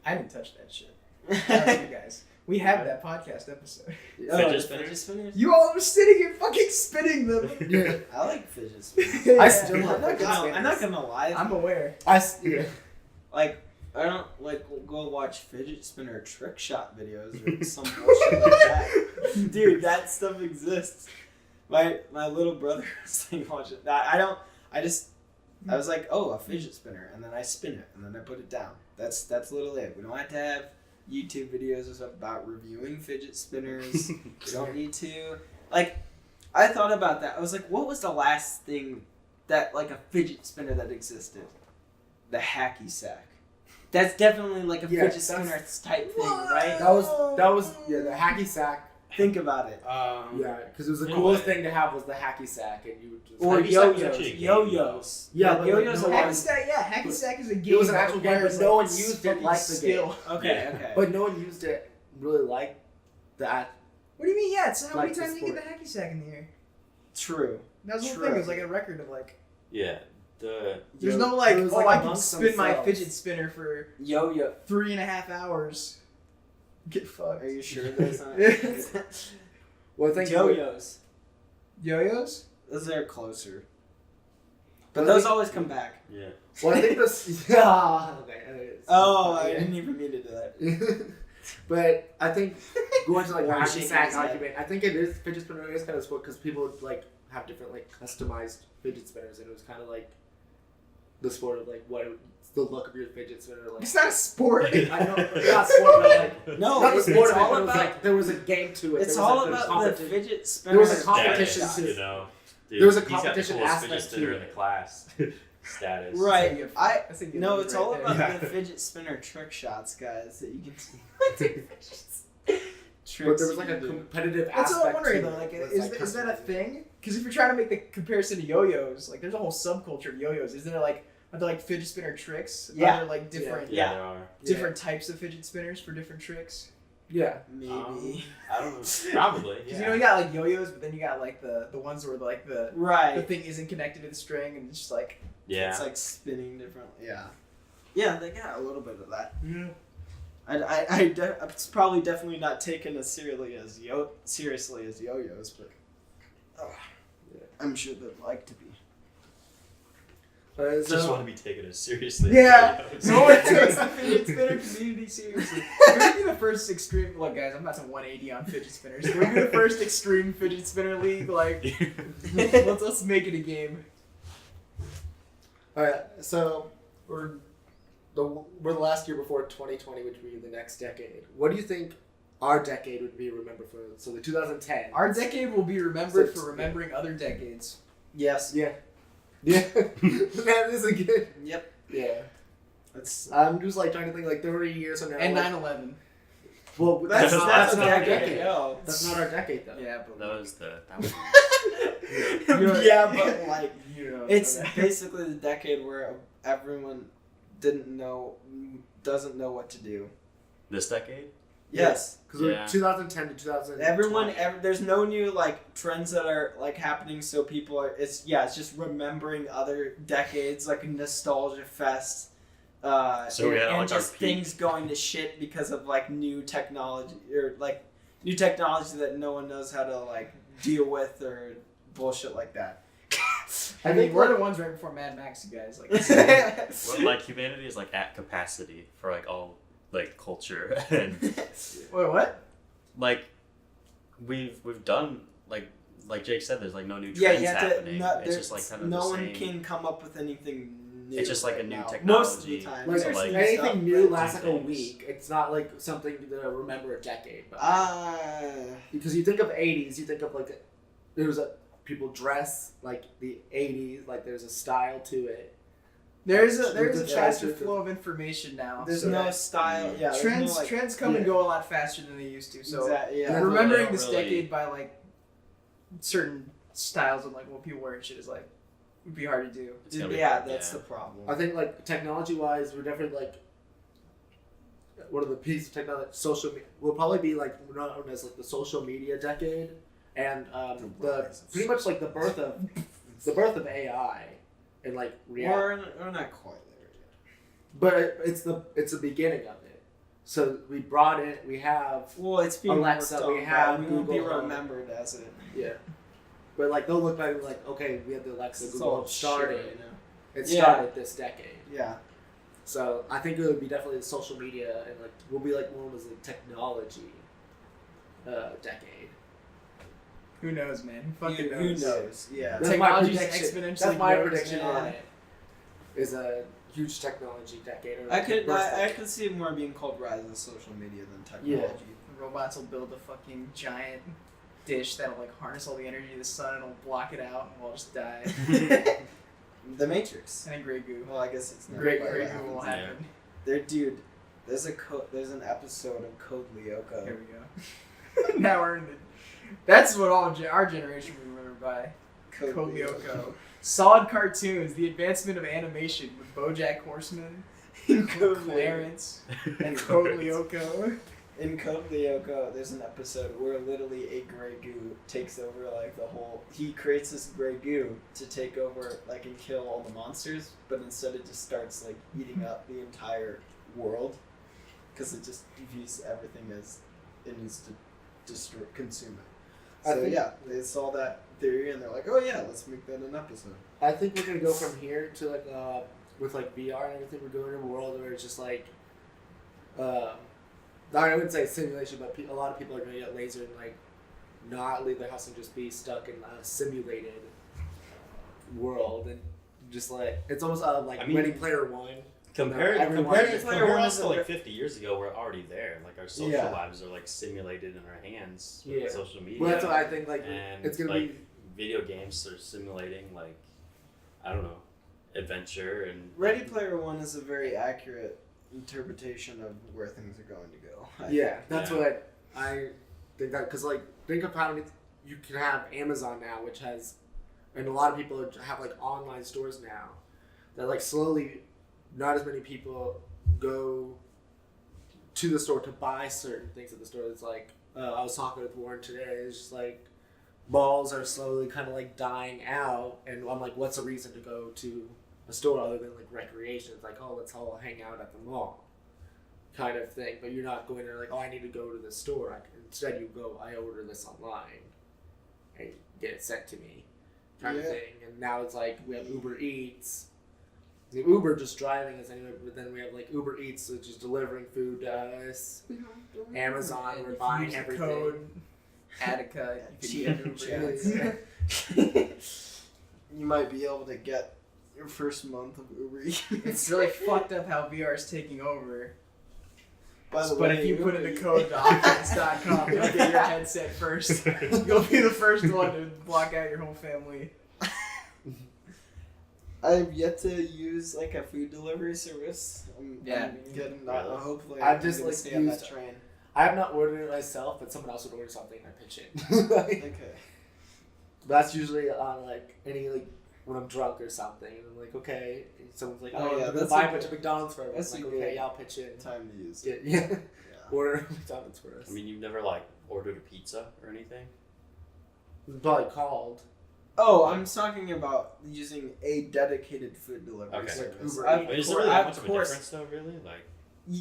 I didn't touch that shit. That was you guys. We have that podcast episode. Fidget spinners? You all were sitting and fucking spinning them. Yeah. I like fidget spinners. I still I'm love not fidget gonna- I'm not gonna lie. I'm aware. Yeah. Like, I don't like go watch fidget spinner trick shot videos or some bullshit like that. Dude, that stuff exists. My little brother was like watching that. I was like, oh, a fidget spinner, and then I spin it, and then I put it down. That's literally it. We don't have to have YouTube videos about reviewing fidget spinners. We don't need to. Like, I thought about that. I was like, what was the last thing that, like, a fidget spinner that existed? the hacky sack. That's definitely like a Yeah, fidget spinner type thing, What? right? That was the hacky sack. Think about it. Yeah, because it was the in a coolest way. thing to have was the hacky sack, and you would just. Or Hacky sack was yo-yos. actually a game, Yo-yos. Yeah, but yo-yos no are Hacky like... sack, Hacky sack is a game. It was an that actual game, but requires, no like, one used it fucking like the game. skill. Okay, Yeah. okay. But no one used it really like that. What do you mean? Yeah, it's how Like many the times you get the sport. hacky sack in the air? True. That was the whole True. thing. It was like a record of like. Yeah. There's Yo- no like, it was, oh, like, I can amongst spin my themselves. fidget spinner for Yo-yo. 3.5 hours. Get fucked. Are you sure there's not? Well, I think Yo-yos. Yo-yos? Those are closer. But But those always come back. Yeah. Well, I think this. Yeah. Okay. anyways. Oh, I Yeah. didn't even mean to do that. But I think going to like Why hacky shaking sack his head? argument, I think it is fidget spinner is kind of sport because people would, like have different like customized fidget spinners, and it was kind of like the sport of like what the look of your fidget spinner. Like It's not a sport. I know, not sport, but like No, not the it's sport of it, all but it was about- like there was a game to it. It's There was, all like, about the competition. fidget spinner. There was a competition status. to- You know. Dude, There was a he's got the competition coolest aspect fidget spinner to in the it. class. Status. Right. That's I That's a good no, one it's right all there. about Yeah. the fidget spinner trick shots, guys. That you can But there was like a competitive That's aspect. what I'm wondering to though. it. Like, It's, is that a customizing. thing? Because if you're trying to make the comparison to yo-yos, like, there's a whole subculture of yo-yos. Isn't there like, are there like fidget spinner tricks? Yeah. Are there like different Yeah, Yeah. there are. different types of fidget spinners for different tricks? Yeah. maybe I don't know. Probably. Because Yeah. you got like yo-yos, but then you got like the ones where like the right. thing isn't connected to the string and it's just like Yeah. It's like spinning differently. Yeah. Yeah, they got a little bit of that. Yeah. It's probably definitely not taken as seriously as yo-yos, but I'm sure they'd like to be. Just want to be taken as seriously. Yeah. as no one takes the fidget spinner community seriously. We're gonna be the first extreme. Look, guys, I'm about to 180 on fidget spinners. We're gonna be the first extreme fidget spinner league. Like, let's make it a game. All right. So we're the last year before 2020, which would be the next decade. What do you think our decade would be remembered for? So the 2010. Our decade will be remembered So- for remembering other decades. Yes. Yeah. Yeah. That is a good. Yep. Yeah. That's I'm just like trying to think like 30 years from now. And like, 9/11. Well, that's not a our decade decade. ago. That's not our decade though. Yeah, but That was that was Yeah, but like you know, it's okay. basically the decade where everyone doesn't know what to do. this decade. Yes. Because Yeah. we're 2010 to 2020. Everyone, there's no new like trends that are like happening. So people are. It's just remembering other decades, like a nostalgia fest. So we had, and like, our just peak. things going to shit because of like new technology that no one knows how to like deal with or bullshit like that. I mean, we're the ones right before Mad Max, you guys. Like, Well, like humanity is like at capacity for like all like culture and wait, what? like we've done like Jake said, there's like no new Yeah, trends you have happening. to. Not, It's there's just like kind of no the one same. can come up with anything new. It's just like a right new now. technology. Most of the time. Like, So, There's like, new anything stuff, new but- lasts like a things. week. It's not like something to remember a decade. But Ah. because you think of 80s, you think of like there was a people dress like the 80s, like there's a style to it. There's a Yeah, faster it's- flow of information now. There's so no that style. Yeah. there's trends no, like, trends come and yeah. go a lot faster than they used to. So yeah. remembering don't this really- decade by like certain styles of like what people wear and shit is like would be hard to do. It's gonna be Yeah, hard, that's yeah. the problem. I think like technology wise, we're definitely like one of the pieces of technology. Social media will probably be like known as like the social media decade, and the rise of pretty much like the birth of AI and like reality. We're not quite there yet. But it's the beginning of it. So we brought it. We have Well, it's being Alexa, worked we on, have but we won't be Google Home. remembered as it. yeah. But like they'll look back and be like, okay, we had the Alexa, It's Google all Home started. shit, you know? It Yeah. started this decade. Yeah. So I think it would be definitely the social media and like we'll be like known as the technology decade. Who knows, man? Who fucking Who knows? knows? Yeah. That's my Technology's prediction. exponentially That's my grows, prediction man. on it. Is a huge technology decade. Or I could burst I decade. could see it more being called rise of social media than technology. Robots will build a fucking giant dish that'll like harness all the energy of the sun and it'll block it out and we'll all just die. The Matrix. And Grey Goo. Well, I guess it's not Grey quite Grey what Goo will happens. happen. There, dude. There's an episode of Code Lyoko. Here we go. Now we're in the. That's what our generation will remember by. Code Lyoko. Solid cartoons, the advancement of animation with BoJack Horseman, Clarence, and Code Lyoko. In Code Lyoko, there's an episode where literally a Grey Goo takes over like the whole. He creates this Grey Goo to take over like and kill all the monsters, but instead it just starts like eating up the entire world because it just views everything as it needs to destroy, consume it. So yeah, they saw that theory and they're like, oh yeah, let's make that an episode. I think we're gonna go from here to like with like VR and everything. We're going to a world where it's just like, I wouldn't say simulation, but a lot of people are gonna get lasered and like not leave their house and just be stuck in a simulated world and just like it's almost like Ready Player One. Compared One to like 50 years ago, we're already there. Like our social lives are like simulated in our hands with social media. Well, that's what I think. Like and it's gonna like, be video games are simulating like I don't know, adventure and Ready Player One is a very accurate interpretation of where things are going to go. That's what I think that because like think of how you can have Amazon now, which has, and a lot of people have like online stores now that like slowly. Not as many people go to the store to buy certain things at the store. It's like I was talking with Warren today. It's just like malls are slowly kind of like dying out, and I'm like, what's the reason to go to a store other than like recreation? It's like, oh, let's all hang out at the mall, kind of thing. But you're not going there like, oh, I need to go to the store. Instead, you go, I order this online, and get it sent to me, kind of thing. And now it's like we have Uber Eats. Uber just driving us anyway, but then we have like Uber Eats, which is delivering food to us. Amazon, we're buying everything. Code Chattica, You might be able to get your first month of Uber Eats. It's really fucked up how VR is taking over. By the But way, if you put in Uber the code to Oculus.com, you'll get your headset first. You'll be the first one to block out your whole family. I've yet to use like a food delivery service. I'm getting hopefully I've just gonna like stay on that train. I have not ordered it myself, but someone else would order something and I pitch it. Okay. That's usually on like any like when I'm drunk or something, and I'm like, okay. Someone's like, oh, I'm gonna buy a bunch of McDonald's for us. I'm like, okay, I'll pitch in. Time to use it. it. Yeah. Order McDonald's for us. I mean, you've never like ordered a pizza or anything? Probably called. Oh, I'm talking about using a dedicated food delivery service. Uber Eats. Is there really that much of a difference though, really? Like,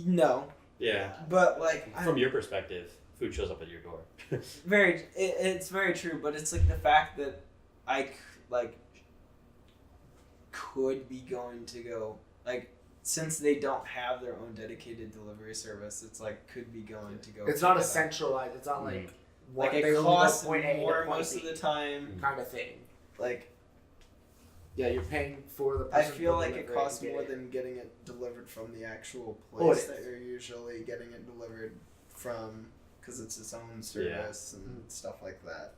no. Yeah. But like from your perspective, food shows up at your door. it's very true, but it's like the fact that I like could be going to go like since they don't have their own dedicated delivery service, it's like could be going to go. It's not a centralized. It's not like it costs more most of the time, kind of thing. Like, yeah, you're paying for the. I feel like it costs more than getting it delivered from the actual place that you're usually getting it delivered from, because it's its own service and stuff like that.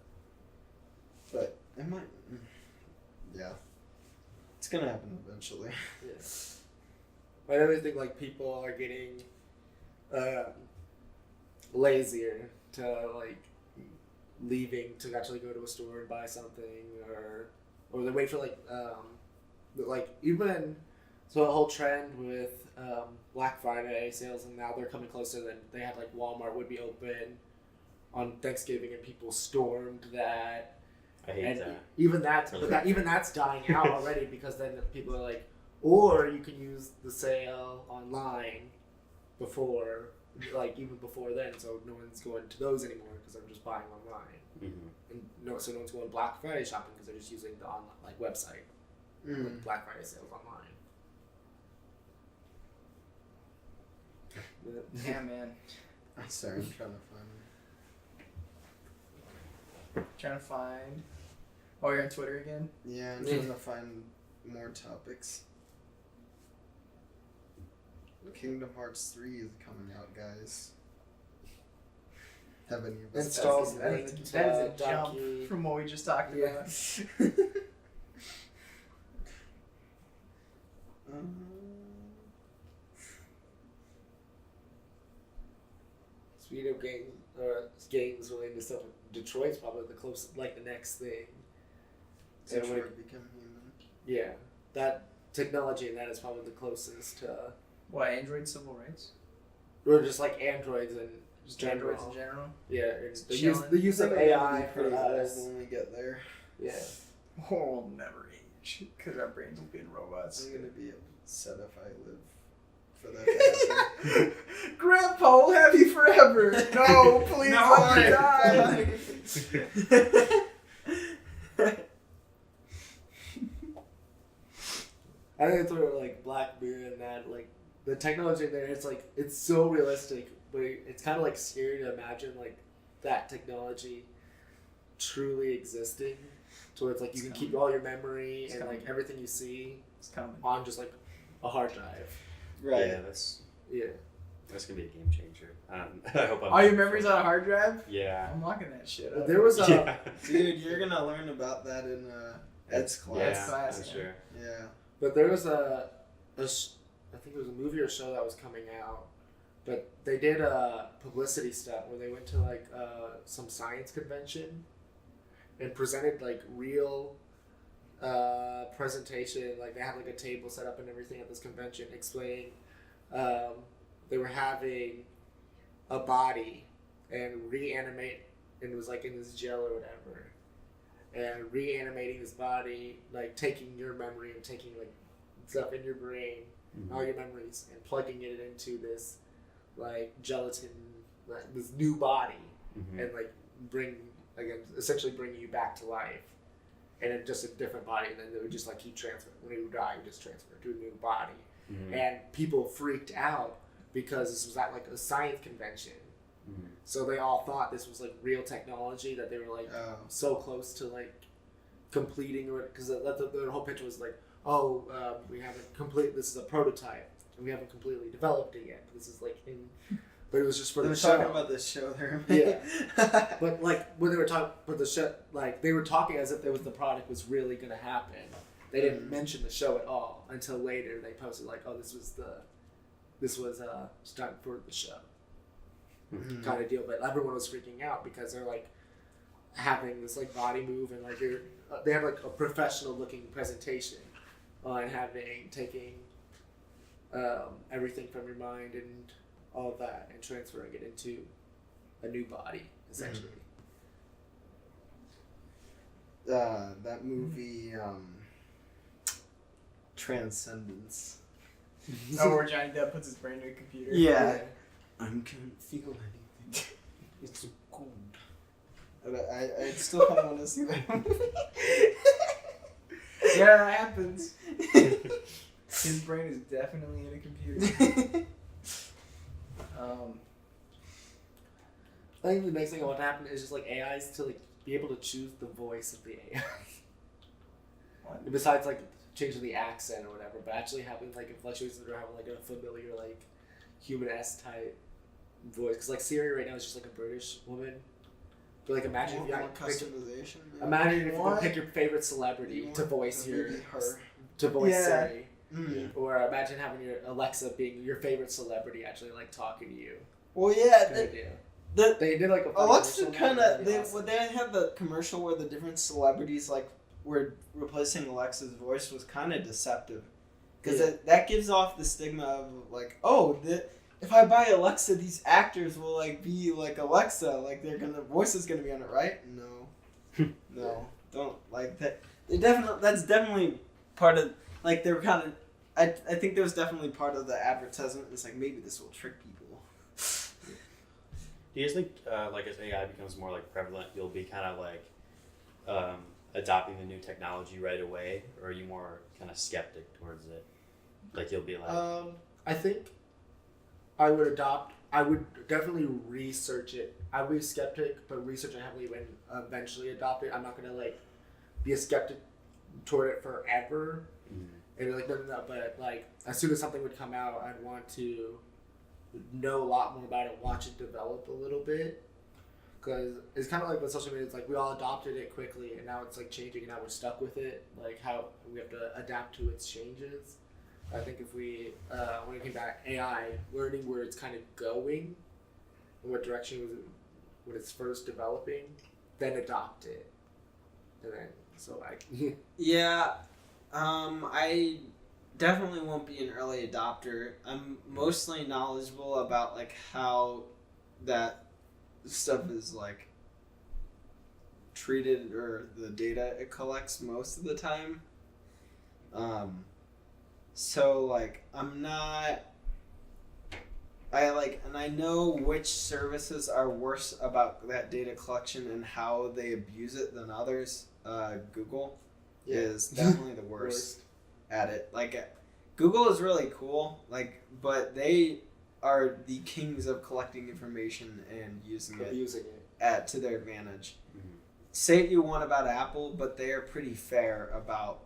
But it might, it's gonna happen eventually. Yeah. I really think like people are getting lazier to like leaving to actually go to a store and buy something, or they wait for like even so a whole trend with Black Friday sales, and now they're coming closer. Than they had like Walmart would be open on Thanksgiving and people stormed that. I hate that. Even that's dying out already because then people are like, or you can use the sale online before. Like even before then, so no one's going to those anymore because they're just buying online, and so no one's going Black Friday shopping because they're just using the online like website, like Black Friday sales online. Yeah, man. I'm sorry, I'm trying to find. Oh, you're on Twitter again? Yeah, I'm trying to find more topics. Kingdom Hearts 3 is coming out, guys. Have any of us installs? That is a jump from what we just talked about. video games related to stuff. Detroit's probably the closest, like the next thing. Since And we when- become human. Yeah, that technology and that is probably the closest to, What, Android civil rights? or just like androids and Just general. androids in general? Yeah, and Chilling. the use of I think we're AI gonna be for pretty old us. when we get there. Yeah. Oh, we'll never age because our brains will be in robots. I'm gonna be upset if I live for that to happen. Grandpa will have you forever. No, please No, let me die. I think that's where like Black Mirror and that, like the technology there, it's like it's so realistic, but it's kind of like scary to imagine like that technology truly existing, to where it's like you can keep all your memory and like everything you see It's coming. on just like a hard drive. Right. Yeah, that's Yeah. gonna be a game changer. I hope I'm All your memories on a hard drive? Yeah. I'm locking that shit up. There was a Yeah. Dude, you're gonna learn about that in Ed's class. Yeah, class, I'm yeah. sure. Yeah. But there was I think it was a movie or show that was coming out, but they did a publicity stunt where they went to like some science convention and presented like real presentation. Like they had like a table set up and everything at this convention explaining they were having a body and reanimate, and it was like in this gel or whatever, and reanimating this body, like taking your memory and taking like stuff in your brain, all your memories, and plugging it into this like gelatin, like this new body, and like essentially bring you back to life, and in just a different body, and then they would just like keep transferring. When you die, you just transfer to a new body, and people freaked out because this was at like a science convention. So they all thought this was like real technology, that they were like so close to like completing, or because the whole picture was like, we haven't this is a prototype and we haven't completely developed it yet. This is like but it was just for They the were show. talking about this show there. Yeah. But like when they were talking, but the show, like they were talking as if the product was really gonna happen. They didn't mention the show at all until later. They posted like, this was stunt for the show. Kind of deal, but everyone was freaking out because they're like having this like body move, and like they have like a professional looking presentation on taking everything from your mind and all of that and transferring it into a new body essentially. That movie, Transcendence. Oh, where Johnny Depp puts his brain in a computer. Yeah. I can't feel anything. It's so cold. I still kind of want to see that movie. Yeah, that happens. His brain is definitely in a computer. I think the next thing I want to happen is just like AIs to like be able to choose the voice of the AI. What? Besides like changing the accent or whatever, but actually having like inflections or having like a familiar like human-esque type voice. Because like Siri right now is just like a British woman. But like imagine if you More had customization. maybe? imagine if you What? could pick your favorite celebrity You to want voice your maybe her. to voice Yeah. Siri. Mm. Or imagine having your Alexa being your favorite celebrity actually like talking to you. Well, yeah. Good idea. The They did like a funny Alexa commercial kind that of was awesome. they had the commercial where the different celebrities like were replacing Alexa's voice was kind of deceptive because Yeah. that gives off the stigma of like, if I buy Alexa, these actors will like be like Alexa, like the voice is gonna be on it, right? No, no, don't like that. That's definitely part of like they were kind of. I think there was definitely part of the advertisement. It's like maybe this will trick people. Do you guys think, like, as AI becomes more like prevalent, you'll be kind of like adopting the new technology right away, or are you more kind of skeptic towards it? Like, you'll be like, I think I would definitely research it. I would be skeptic, but research it heavily when eventually adopt it. I'm not gonna like be a skeptic toward it forever. And be like, no, but like as soon as something would come out, I'd want to know a lot more about it, watch it develop a little bit. Because it's kind of like with social media, it's like we all adopted it quickly, and now it's like changing, and now we're stuck with it. Like how we have to adapt to its changes. I think if we, when it came back, AI, learning where it's kind of going, what direction was it, when it's first developing, then adopt it, and then so like Yeah, I definitely won't be an early adopter. I'm mostly knowledgeable about like how that stuff is like treated or the data it collects most of the time. So like I'm not. And I know which services are worse about that data collection and how they abuse it than others. Google is definitely the worst at it. Like, Google is really cool, but they are the kings of collecting information and using it to their advantage. Mm-hmm. Say what you want about Apple, but they are pretty fair about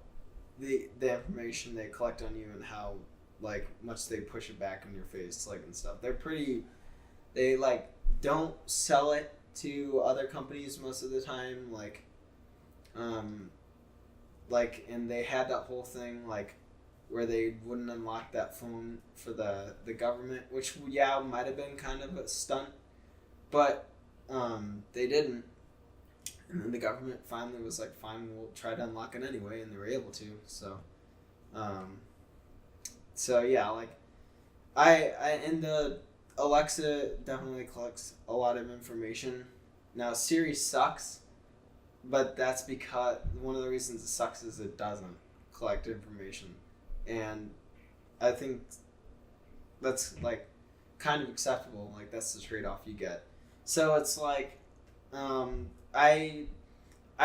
the information they collect on you and how much they push it back in your face, and stuff. They don't sell it to other companies most of the time, and they had that whole thing where they wouldn't unlock that phone for the government, which might have been kind of a stunt, but they didn't. And then the government finally was like, fine, we'll try to unlock it anyway, and they were able to. And the Alexa definitely collects a lot of information. Now Siri sucks, but that's because one of the reasons it sucks is it doesn't collect information, and I think that's kind of acceptable. That's the trade-off you get. So it's I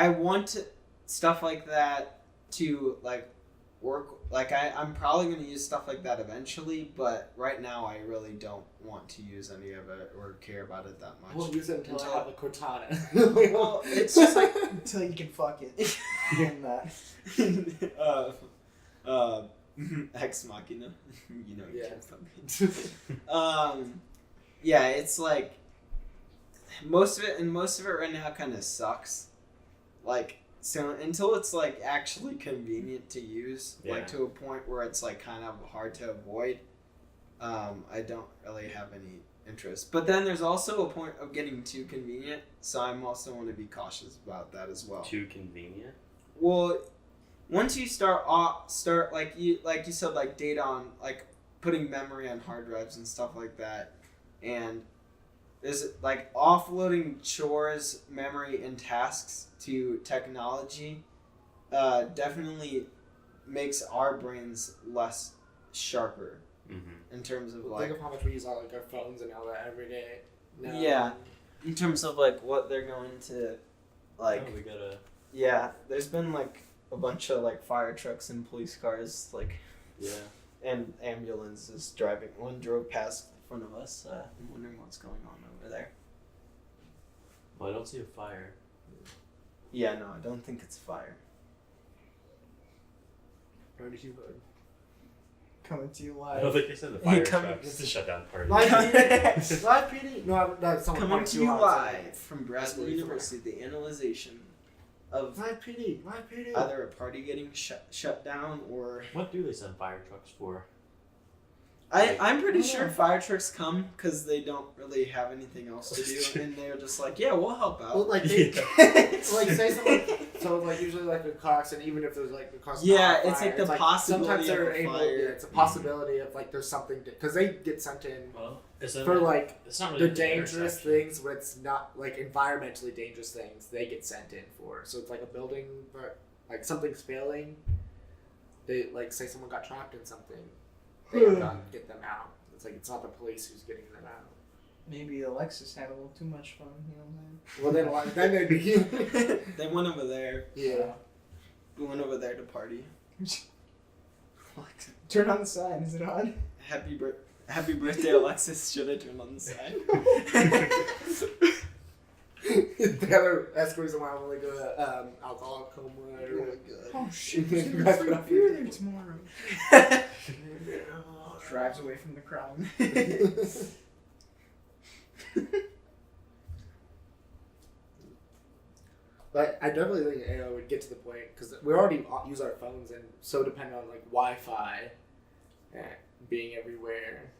want stuff like that to work. I'm probably going to use stuff like that eventually, but right now I really don't want to use any of it or care about it that much. We'll use it until I have a Cortana. Well, it's just until you can fuck it. Again, that. Ex Machina. You Yeah. can't fuck it. Yeah, it's most of it right now kind of sucks. So until it's actually convenient to use, to a point where it's kind of hard to avoid, I don't really have any interest. But then there's also a point of getting too convenient, so I'm also want to be cautious about that as well. Too convenient? Well, once you start like you said, data on putting memory on hard drives and stuff like that, and is offloading chores, memory, and tasks to technology definitely makes our brains less sharper in terms of think of how much we use our phones and all that every day. No. Yeah, in terms of what they're going to Oh, we gotta. Yeah, there's been a bunch of fire trucks and police cars Yeah. and ambulances driving. One drove past the front of us. I'm wondering what's going on over there. Well, I don't see a fire. Yeah, no, I don't think it's fire. Where did you vote? Coming to you I don't live. think they said the fire Coming- truck. It's a shutdown party. Live PD. Live PD. No, that's someone Coming pointed to you out. live from Bradley Absolutely University, the analyzation of Live PD. Live PD. either a party getting shut down or... What do they send fire trucks for? I'm pretty sure fire trucks come because they don't really have anything else to do, and they're just yeah, we'll help out. Well, they, say someone, so usually a car accident, even if there's a car it's fire, the possibility sometimes they're of a able, fire. it's a possibility of there's something because they get sent in Well, it's for it's not really the an dangerous intersection. things, but it's not environmentally dangerous things they get sent in for. So it's a building, but something's failing. They say someone got trapped in something, they have to get them out. It's not the police who's getting them out. Maybe Alexis had a little too much fun, you know what Well, then they'd be. They went over there. Yeah. We went over there to party. I'm saying? Turn on the sign, is it on? Happy birthday, Alexis. Should I turn on the sign? The other escorts around when they go to alcohol coma. Oh shit, You there's guys a put up beer your- there tomorrow. Drives away from the crowd. But I definitely think AI would get to the point because we already use our phones and so depend on Wi-Fi being everywhere.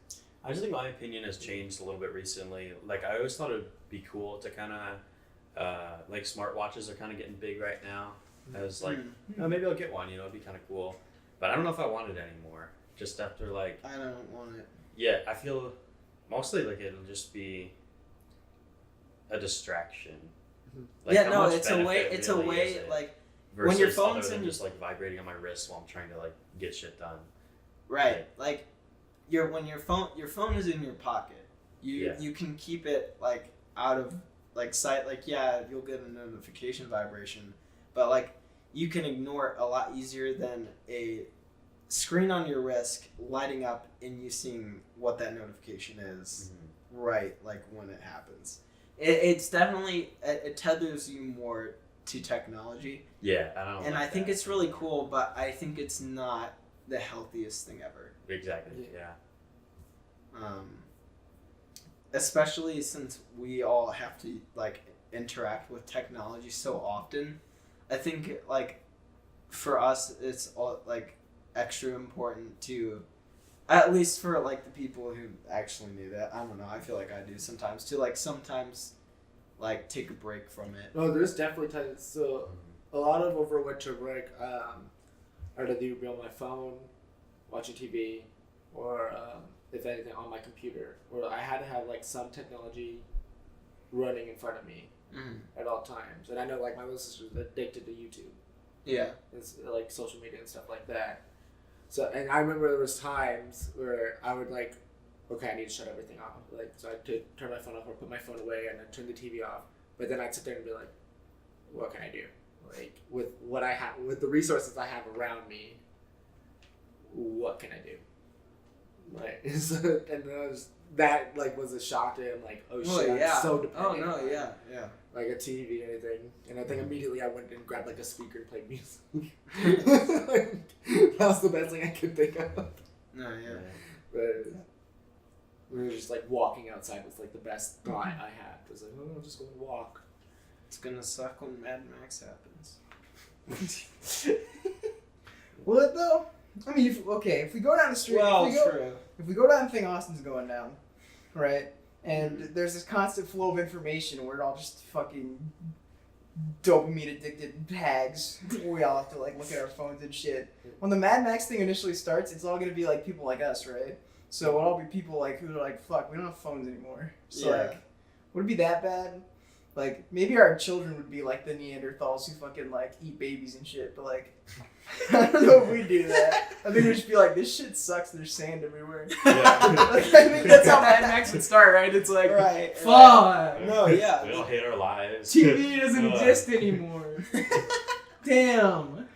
I just think my opinion has changed a little bit recently. Like I always thought it'd be cool to kind of like smartwatches are kind of getting big right now. I was like, oh, maybe I'll get one. You know, it'd be kind of cool. But I don't know if I want it anymore. Just after like, I don't want it. yeah, I feel mostly like it'll just be a distraction. Like, Yeah, how no, much it's a way. benefit It's a really way is it like versus when your phone's other than in- just like vibrating on my wrist while I'm trying to like get shit done. right, like when your phone is in your pocket. You can keep it like out of like sight. Like yeah, you'll get a notification vibration, but like you can ignore it a lot easier than a screen on your wrist lighting up and you seeing what that notification is. Right, like when it happens. It's definitely, it tethers you more to technology. Yeah, I don't. And like I think that. it's really cool, but I think it's not the healthiest thing ever. Exactly. Yeah. Especially since we all have to like interact with technology so often. I think like for us, it's all like extra important to, at least for like the people who actually need it. I don't know. I feel like I do sometimes to like sometimes like take a break from it. No, there's definitely times. So a lot of over winter break, I'd either be on my phone, watching TV, or if anything on my computer. Or I had to have like some technology running in front of me at all times. And I know like my little sister's addicted to YouTube. Yeah. It's like social media and stuff like that. So, and I remember there was times where I would like, okay, I need to shut everything off. Like, so I'd turn my phone off or put my phone away and then turn the TV off. But then I'd sit there and be like, what can I do? Like, with what I have, with the resources I have around me, what can I do? Like, and that like was a shock to him. Like, oh shit, I'm so dependent. Oh no, on, yeah. like a TV or anything. And I think immediately I went and grabbed like a speaker and played music. That was the best thing I could think of. No, yeah. But we were just like walking outside was like the best thought I had. It was like, oh, I'm just going to walk. It's gonna suck when Mad Max happens. Will it though? I mean, if we go down the street, Well, true. If we go down the thing Austin's going down, right? And there's this constant flow of information where it all just fucking dopamine addicted hags. We all have to like look at our phones and shit. When the Mad Max thing initially starts, it's all gonna be like people like us, right? So it'll all be people like who are like, fuck, we don't have phones anymore. So like, would it be that bad? Like maybe our children would be like the Neanderthals who fucking like eat babies and shit, but like I don't know if we do that. I think we'd just be like, this shit sucks. There's sand everywhere. Yeah. Like, I think that's how Mad Max would start, right? It's like, Right. fuck. No, yeah. We all hate our lives. TV doesn't exist anymore. Damn.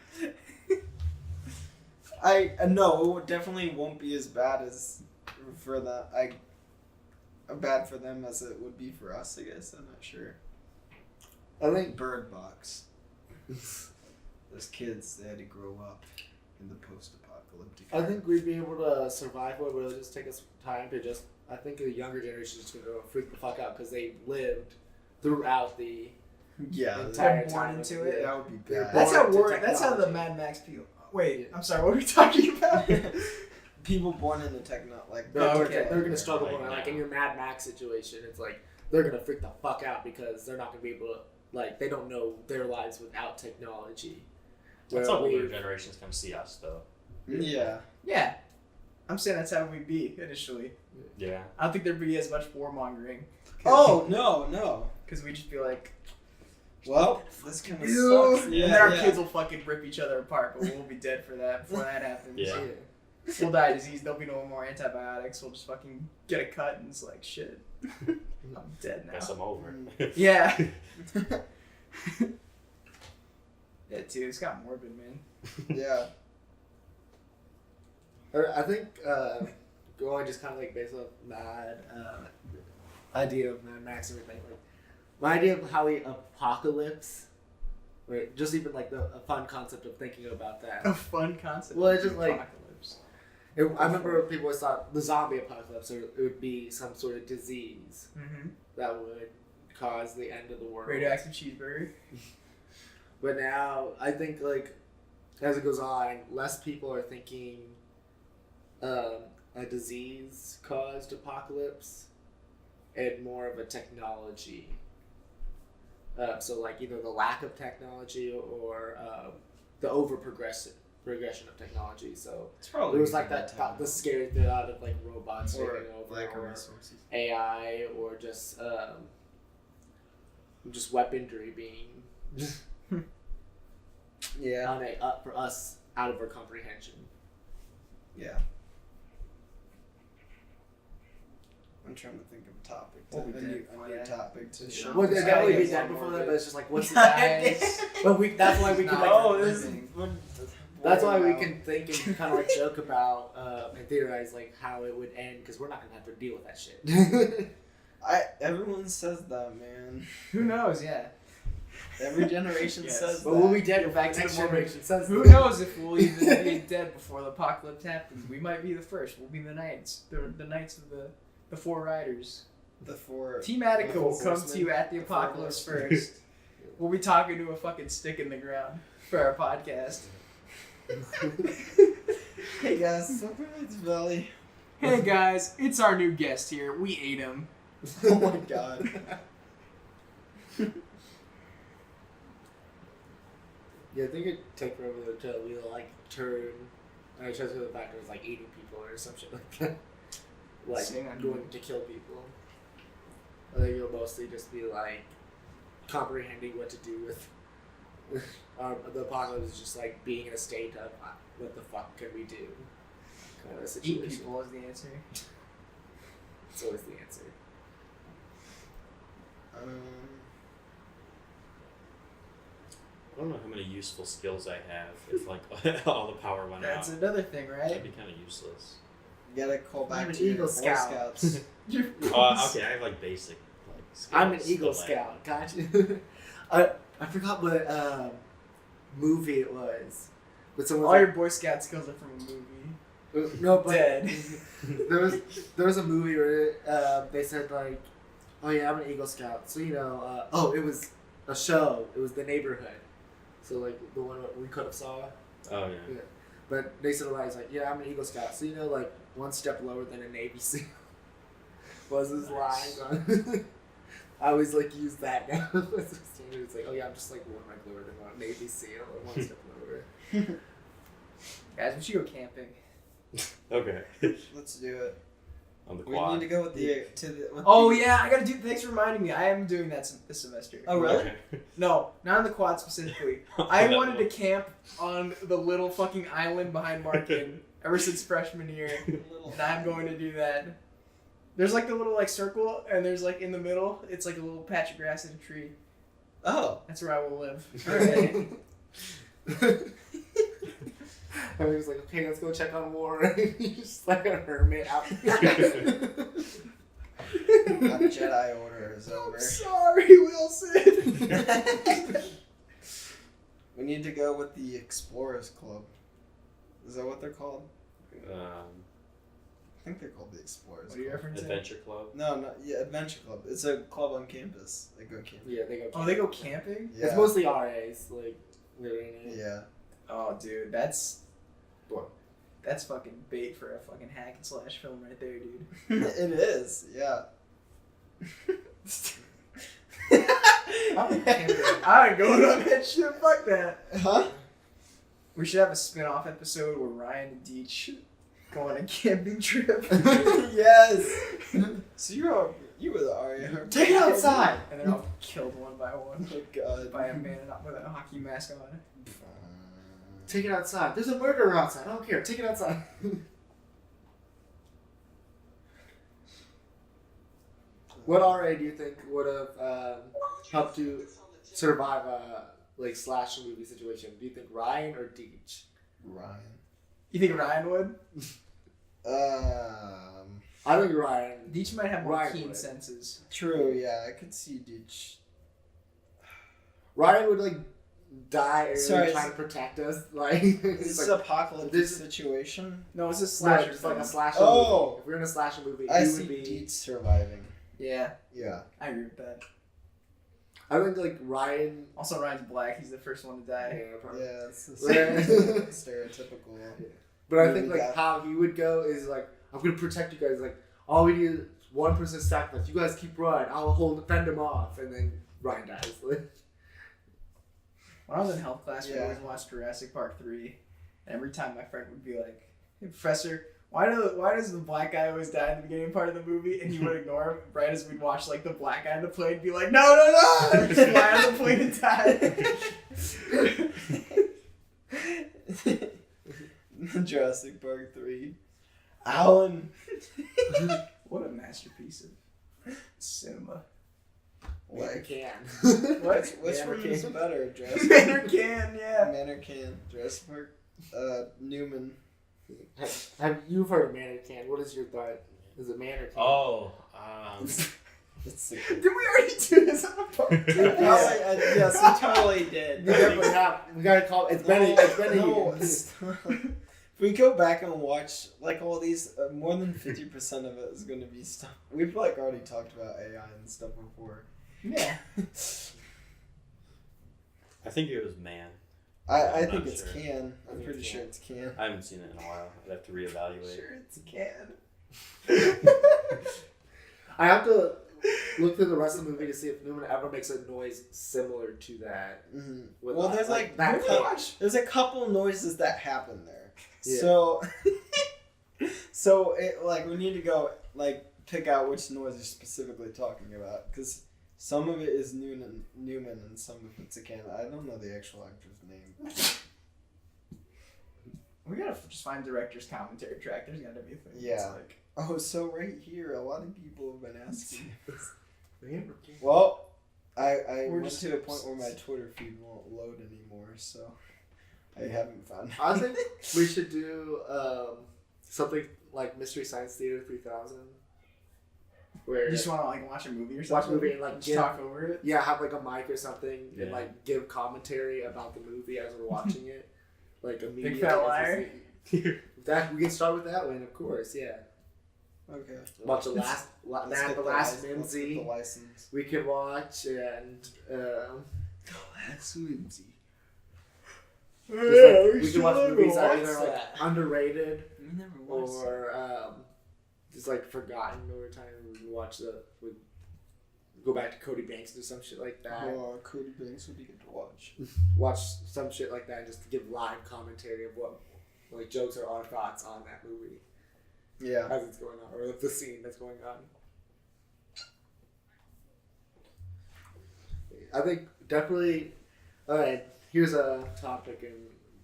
No, it definitely won't be as bad as for bad for them as it would be for us. I guess I'm not sure. I think Bird Box. Those kids, they had to grow up in the post-apocalyptic. I think we'd be able to survive it, but it'll just take us time to just. I think the younger generation is just gonna freak the fuck out because they lived throughout the entire They're born time. into it. That would be They're bad. That's how born to That's how the technology. Mad Max people. Wait, I'm sorry. What were we talking about? People born into techno, like They're gonna struggle Like more. Like now. in your Mad Max situation, it's like they're gonna freak the fuck out because they're not gonna be able to. Like they don't know their lives without technology. That's Where how older we- generations come see us, though. Yeah. Yeah. I'm saying that's how we'd be initially. Yeah. I don't think there'd be as much warmongering. Oh no. Because we'd just be like, Well, this kind of ew. sucks. And then our kids will fucking rip each other apart, but we'll be dead for that before that happens. Yeah. We'll die of disease. There'll be no more antibiotics. We'll just fucking get a cut and it's like, shit. I'm dead now. Guess I'm over. Yeah. Yeah, too. It's got morbid, man. Yeah. I think going just kind of like based off that idea of Mad Max and everything. Like my idea of how the apocalypse, right? Just even like a fun concept of thinking about that. A fun concept. Well, it's just like- Apocalypse. I remember people always thought the zombie apocalypse, or it would be some sort of disease Mm-hmm. that would cause the end of the world. Radioactive cheeseburger. But now I think like as it goes on, less people are thinking a disease caused apocalypse and more of a technology. So like either the lack of technology or the progression of technology. So It's probably it was like that that the scary thought of like robots or taking over lack of or resources. AI or just weaponry being Yeah. for us out of our comprehension. Yeah. I'm trying to think of a topic. What we A did new before topic that. to Yeah. show. Well, Just that gotta would get be one done more before that, bit. but it's just like what's the Guys. But that's why we can Not like, everything. that's why we can think and kind of like joke about and theorize like how it would end because we're not gonna have to deal with that shit. Everyone says that, man. Who knows? Yeah. Every generation Yes. says But that. we'll be dead Get before back the to next the moment. generation says Who that. knows if we'll even be dead before the apocalypse happens? We might be the first. We'll be the knights. The knights of the four riders. The four. Team Attica The will four come horsemen. to you at the The four apocalypse horsemen. first. We'll be talking to a fucking stick in the ground for our podcast. Hey guys, it's Veli. Hey guys, it's our new guest here. We ate him. Oh my god. Yeah, I think it'd take forever to like turn. I just to the fact it was like eating people or some shit like that. Like Same on going to kill people. I think you'll mostly just be like comprehending what to do with. The apocalypse is just like being in a state of what the fuck can we do? Kind of a Eat situation. people is the answer. It's always the answer. I don't know how many useful skills I have if like all the power went That's out. another thing, That'd right? be kind of useless. You gotta call back I'm an to your Eagle Boy Scout. Scouts. Okay, I have like basic like skills. I'm an Eagle but, like, Scout. Gotcha. I forgot what movie it was. But someone All your Boy Scout skills are from a movie. no, but Dead. there was a movie where they said like, oh yeah, I'm an Eagle Scout. So it was a show. It was The Neighborhood. So like the one we could have saw. Oh yeah. Yeah. But they said like, yeah, I'm an Eagle Scout. So like one step lower than a Navy SEAL. Was his Nice. line on? I always like use that now. It's like, oh yeah, I'm just like one rank lower than a Navy SEAL or one step lower. Guys, we should go camping. Okay. Let's do it. On the We quad. need to go with the with Oh the- yeah, I gotta do. Thanks for reminding me. I am doing that this semester. Oh really? Okay. No, not on the quad specifically. I wanted to camp on the little fucking island behind Markin ever since freshman year, Little- and I'm going to do that. There's like the little like circle, and there's like in the middle, it's like a little patch of grass and a tree. Oh. That's where I will live. I was like, okay, let's go check on war. He's just like a hermit out A Jedi Order is over. I'm sorry, Wilson. We need to go with the Explorers Club. Is that what they're called? I think they're called the Explorers What are you Club. referencing? Adventure Club. No, yeah, Adventure Club. It's a club on campus. They go camping. Yeah, they go. Oh, they go camping? Yeah. It's mostly RAs, like literally. Yeah. Oh, dude, that's What? that's fucking bait for a fucking hack and slash film right there, dude. It is. Yeah. I ain't going on that shit. Fuck that. Huh? We should have a spin-off episode where Ryan and Deech go on a camping trip. Yes. So you were the Arya. Take it outside. And they're all killed one by one Oh god. by a man with a hockey mask on. Take it outside. There's a murderer outside. I don't care. Take it outside. What RA do you think would have helped you survive a slasher movie situation? Do you think Ryan or Deej? Ryan. You think Ryan would? I think Ryan. Deech might have more Ryan keen would. senses. True. Yeah, I could see Ditch. Ryan would die early Sorry, trying to protect us. Like Is he's this like, a apocalyptic this- situation? No, it's a slasher, slasher. just like a film. slasher Oh! movie. If we're in a slasher movie, I he see would be. Deech surviving. Yeah, Yeah. I agree with that. I think Ryan. Also, Ryan's black. He's the first one to die. Yeah, probably. Yeah, it's Yeah. stereotypical. But I Movie think guy. how he would go is I'm gonna protect you guys. Like, all we need is one person sacrifice. You guys keep Ryan. I'll fend him off, and then Ryan dies. When I was in health class, we always watched Jurassic Park 3. And every time my friend would be like, "Hey, Professor, why does the black guy always die in the beginning part of the movie?" And he would ignore him. Right as we'd watch like the black guy on the plane, be like, "No!" And just fly on the plane and die. Jurassic Park 3. Alan. What a masterpiece of cinema. Like, can. What? Which Manor one is Can. better? Jurassic Manor Can, yeah. Manor Can. Jurassic Park. Newman. You've heard of Manor Can. What is your thought? Is it Manor Can? Oh, It's the Did we already do this on the podcast? yes, we totally did. We definitely have. We gotta call. It's been a year. If we go back and watch like all these, more than 50% of it is going to be stuff we've like already talked about AI and stuff before. Yeah. I think it was man. I I'm think not it's sure. Can. I I'm think pretty it's sure Can. it's Can. I haven't seen it in a while. I'd have to reevaluate. Sure, it's Can. I have to look through the rest of the movie to see if Newman ever makes a noise similar to that. Mm-hmm. With Well, there's that there's a couple noises that happen there. Yeah. So it like we need to go like pick out which noise you're specifically talking about because some of it is Newman and some of it's a Can. I don't know the actual actor's name. We gotta just find director's commentary track. There's gotta be a thing. Yeah. It's like, Oh, so right here, a lot of people have been asking. Manor Can. Well, I We're went just- to a point where my Twitter feed won't load anymore, so I haven't found it. I think we should do something like Mystery Science Theater 3000, where you just wanna like watch a movie or watch something? a movie and like just give, talk over it. yeah, have like a mic or something and Yeah. like give commentary about the movie as we're watching it, like immediately. Fat as we Liar? see- That we can start with that one, of course. Yeah. Okay. Watch the last, Let's the get last let's get the Mimsy. license. We can watch and Last Whimsy. we can watch movies that are either like underrated We never watched or just like forgotten over time. We can watch we go back to Cody Banks or some shit like that. Oh, Cody Banks would be good to watch. Watch some shit like that just to give live commentary of what like jokes or our thoughts on that movie Yeah. as it's going on or the scene that's going on. I think definitely. All right, here's a topic and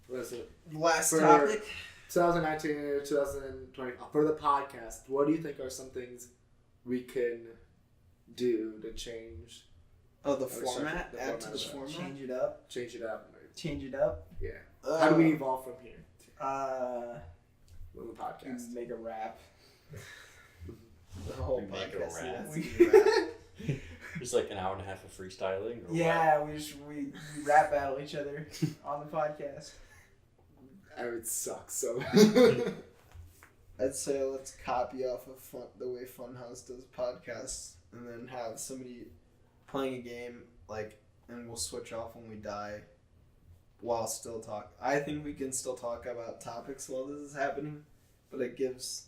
what is it? Last For- topic. 2019 or 2020 for the podcast. What do you think are some things we can do to change Oh, the sorry, format? the Add to the format. format? Change it up. change it up? Change it up. Yeah. How do we evolve from here Uh, on the podcast? make a rap. The whole We make a podcast rap. needs to be rap. Just like an hour and a half of freestyling. Or Yeah, we rap battle each other on the podcast. I would suck so. I'd say let's copy off of the way Funhouse does podcasts, and then have somebody playing a game and we'll switch off when we die, while still talk. I think we can still talk about topics while this is happening, but it gives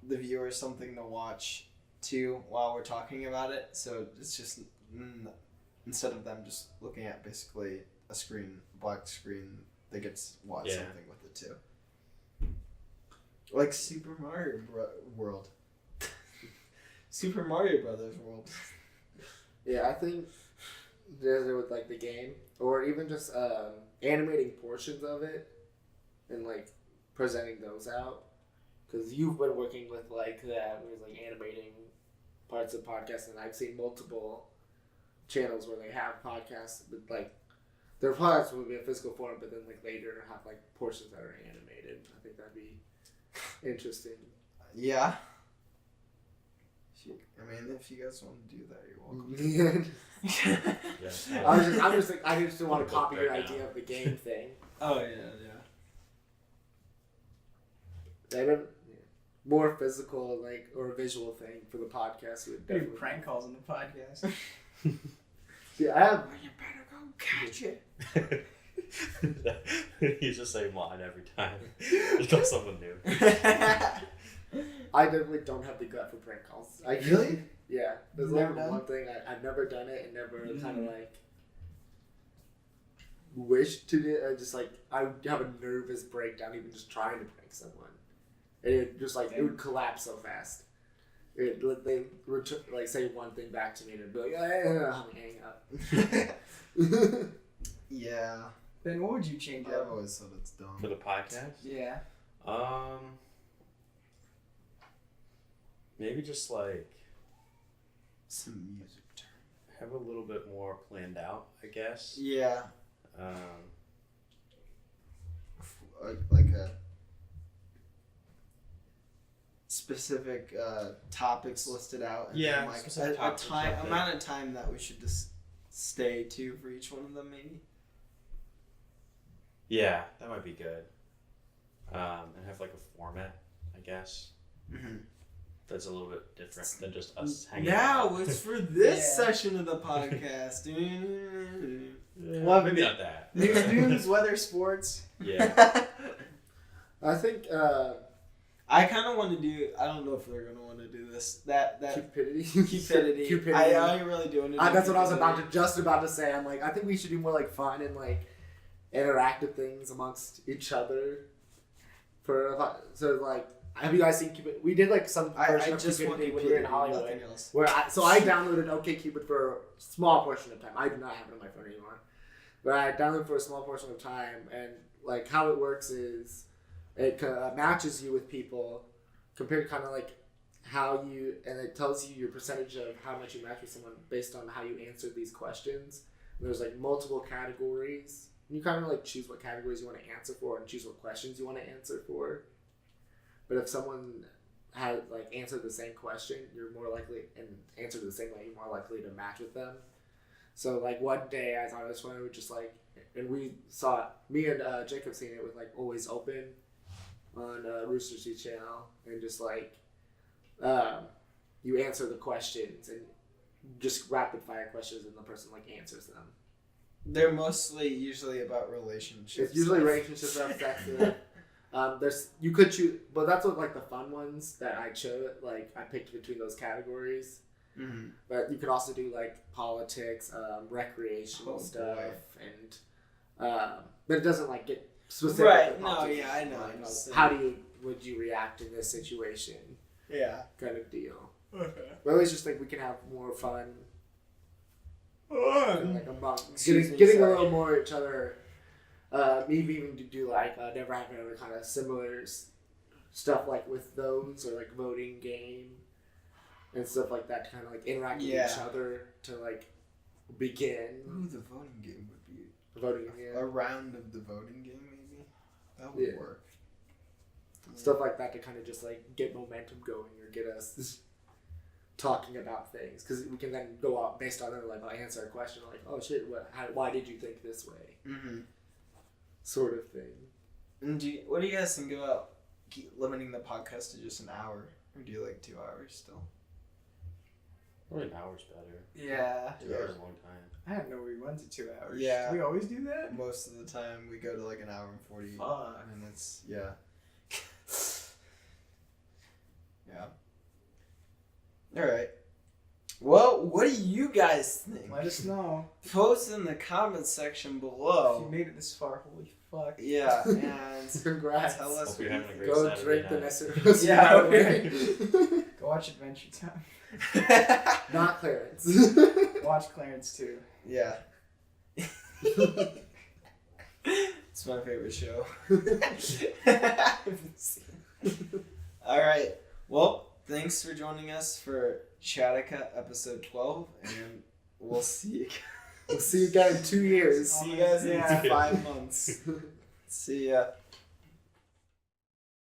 the viewer something to watch too while we're talking about it. So it's just instead of them just looking at basically a black screen, they get to watch Yeah. something with it too. Like Super Mario World. Super Mario Brothers World. Yeah, I think there's with like the game or even just animating portions of it and like presenting those out because you've been working with like that where it's like animating parts of podcasts and I've seen multiple channels where they have podcasts but like their products will be in physical form but then like later have like portions that are animated. I think that'd be interesting. Yeah. If you guys want to do that, you're welcome. Yeah. I just want to copy your Right idea now. of the game thing. Oh yeah. I don't, more physical or a visual thing for the podcast would Do definitely. prank calls on the podcast. Yeah, I have. You better go catch it. He's the same line every time. Just got someone new. I definitely don't have the gut for prank calls. Really? Yeah. There's Never only done? one thing I've never done it and never kind of like wished to do. I just like I would have a nervous breakdown even just trying to prank someone. And it just like it would collapse so fast. They would like say one thing back to me and it'd be like, hang up. Yeah. Ben, what would you change I've up? always thought it's dumb. For the podcast? Yeah. Maybe just like Some music term. have a little bit more planned out, I guess. Yeah. Um, Like a specific topics listed out. And Yeah, then, like specific a topics, time something. amount of time that we should just stay to for each one of them, maybe. yeah, that might be good. And have like a format, I guess. Mm-hmm. That's a little bit different than just us hanging Now out. it's for this Yeah. session of the podcast. Well, maybe not that. News, weather, sports. Yeah. I think I kind of want to do. I don't know if they're gonna want to do this. That cupidity. cupidity. I really do want to. That's what I was just about to say. I'm like, I think we should do more like fun and like interactive things amongst each other. So like, have you guys seen Cupid? We did like some version I of just want Cupidity when we were in nothing Hollywood. else. Where I downloaded OkCupid for a small portion of time. I do not have it on my phone anymore, but I downloaded for a small portion of time. And like how it works is, it matches you with people, compared to kind of like how you, and it tells you your percentage of how much you match with someone based on how you answered these questions. And there's like multiple categories. You kind of like choose what categories you want to answer for and choose what questions you want to answer for. But if someone had like answered the same question, you're more likely, and answered the same way, you're more likely to match with them. So like one day I thought it was funny, we just like, and we saw me and Jacob seen it with like Always Open on Rooster Teeth channel, and just like you answer the questions and just rapid fire questions, and the person like answers them. They're mostly usually about relationships. It's usually relationships or sex. There's you could choose, but that's what like the fun ones that I chose. Like I picked between those categories. Mm-hmm. But you could also do like politics, recreational stuff, and but it doesn't like get specific. Right? to No, politics. yeah, I know. Like, I'm just how saying. would you react in this situation? Yeah. Kind of deal. Okay. But I always just think we can have more fun. Like among Excuse me, getting a sorry. little more each other. Maybe even to do like never having other kind of similar stuff like with those, or like voting game and stuff like that to kind of like interact with each other to like begin Ooh, the voting game would be voting. Yeah. a round of the voting game, maybe. That would work. Stuff like that to kind of just like get momentum going or get us talking about things, because we can then go out based on it, like I'll answer a question like, oh shit, why did you think this way, Mm-hmm. sort of thing. And what do you guys think about limiting the podcast to just an hour, or do you like 2 hours still? Probably an hour's better. Yeah. 2 hours is a long time. I didn't know we went to 2 hours. Yeah. Do we always do that? Most of the time, we go to like an hour and 40 Fuck. minutes. Yeah. Yeah. All right. Well, what do you guys think? Let us know. Post in the comments section If you below. made it this far, holy fuck. Yeah, and Congrats. tell us. Hope you're having a great Go Saturday drink the night. necessary. Yeah, okay. Go watch Adventure Time. Not Clarence. Watch Clarence too. Yeah. It's my favorite show. All right. Well, thanks for joining us for Chattica episode 12, and we'll see you. We'll see you again in 2 years. See you guys in Yeah. 5 months. See ya.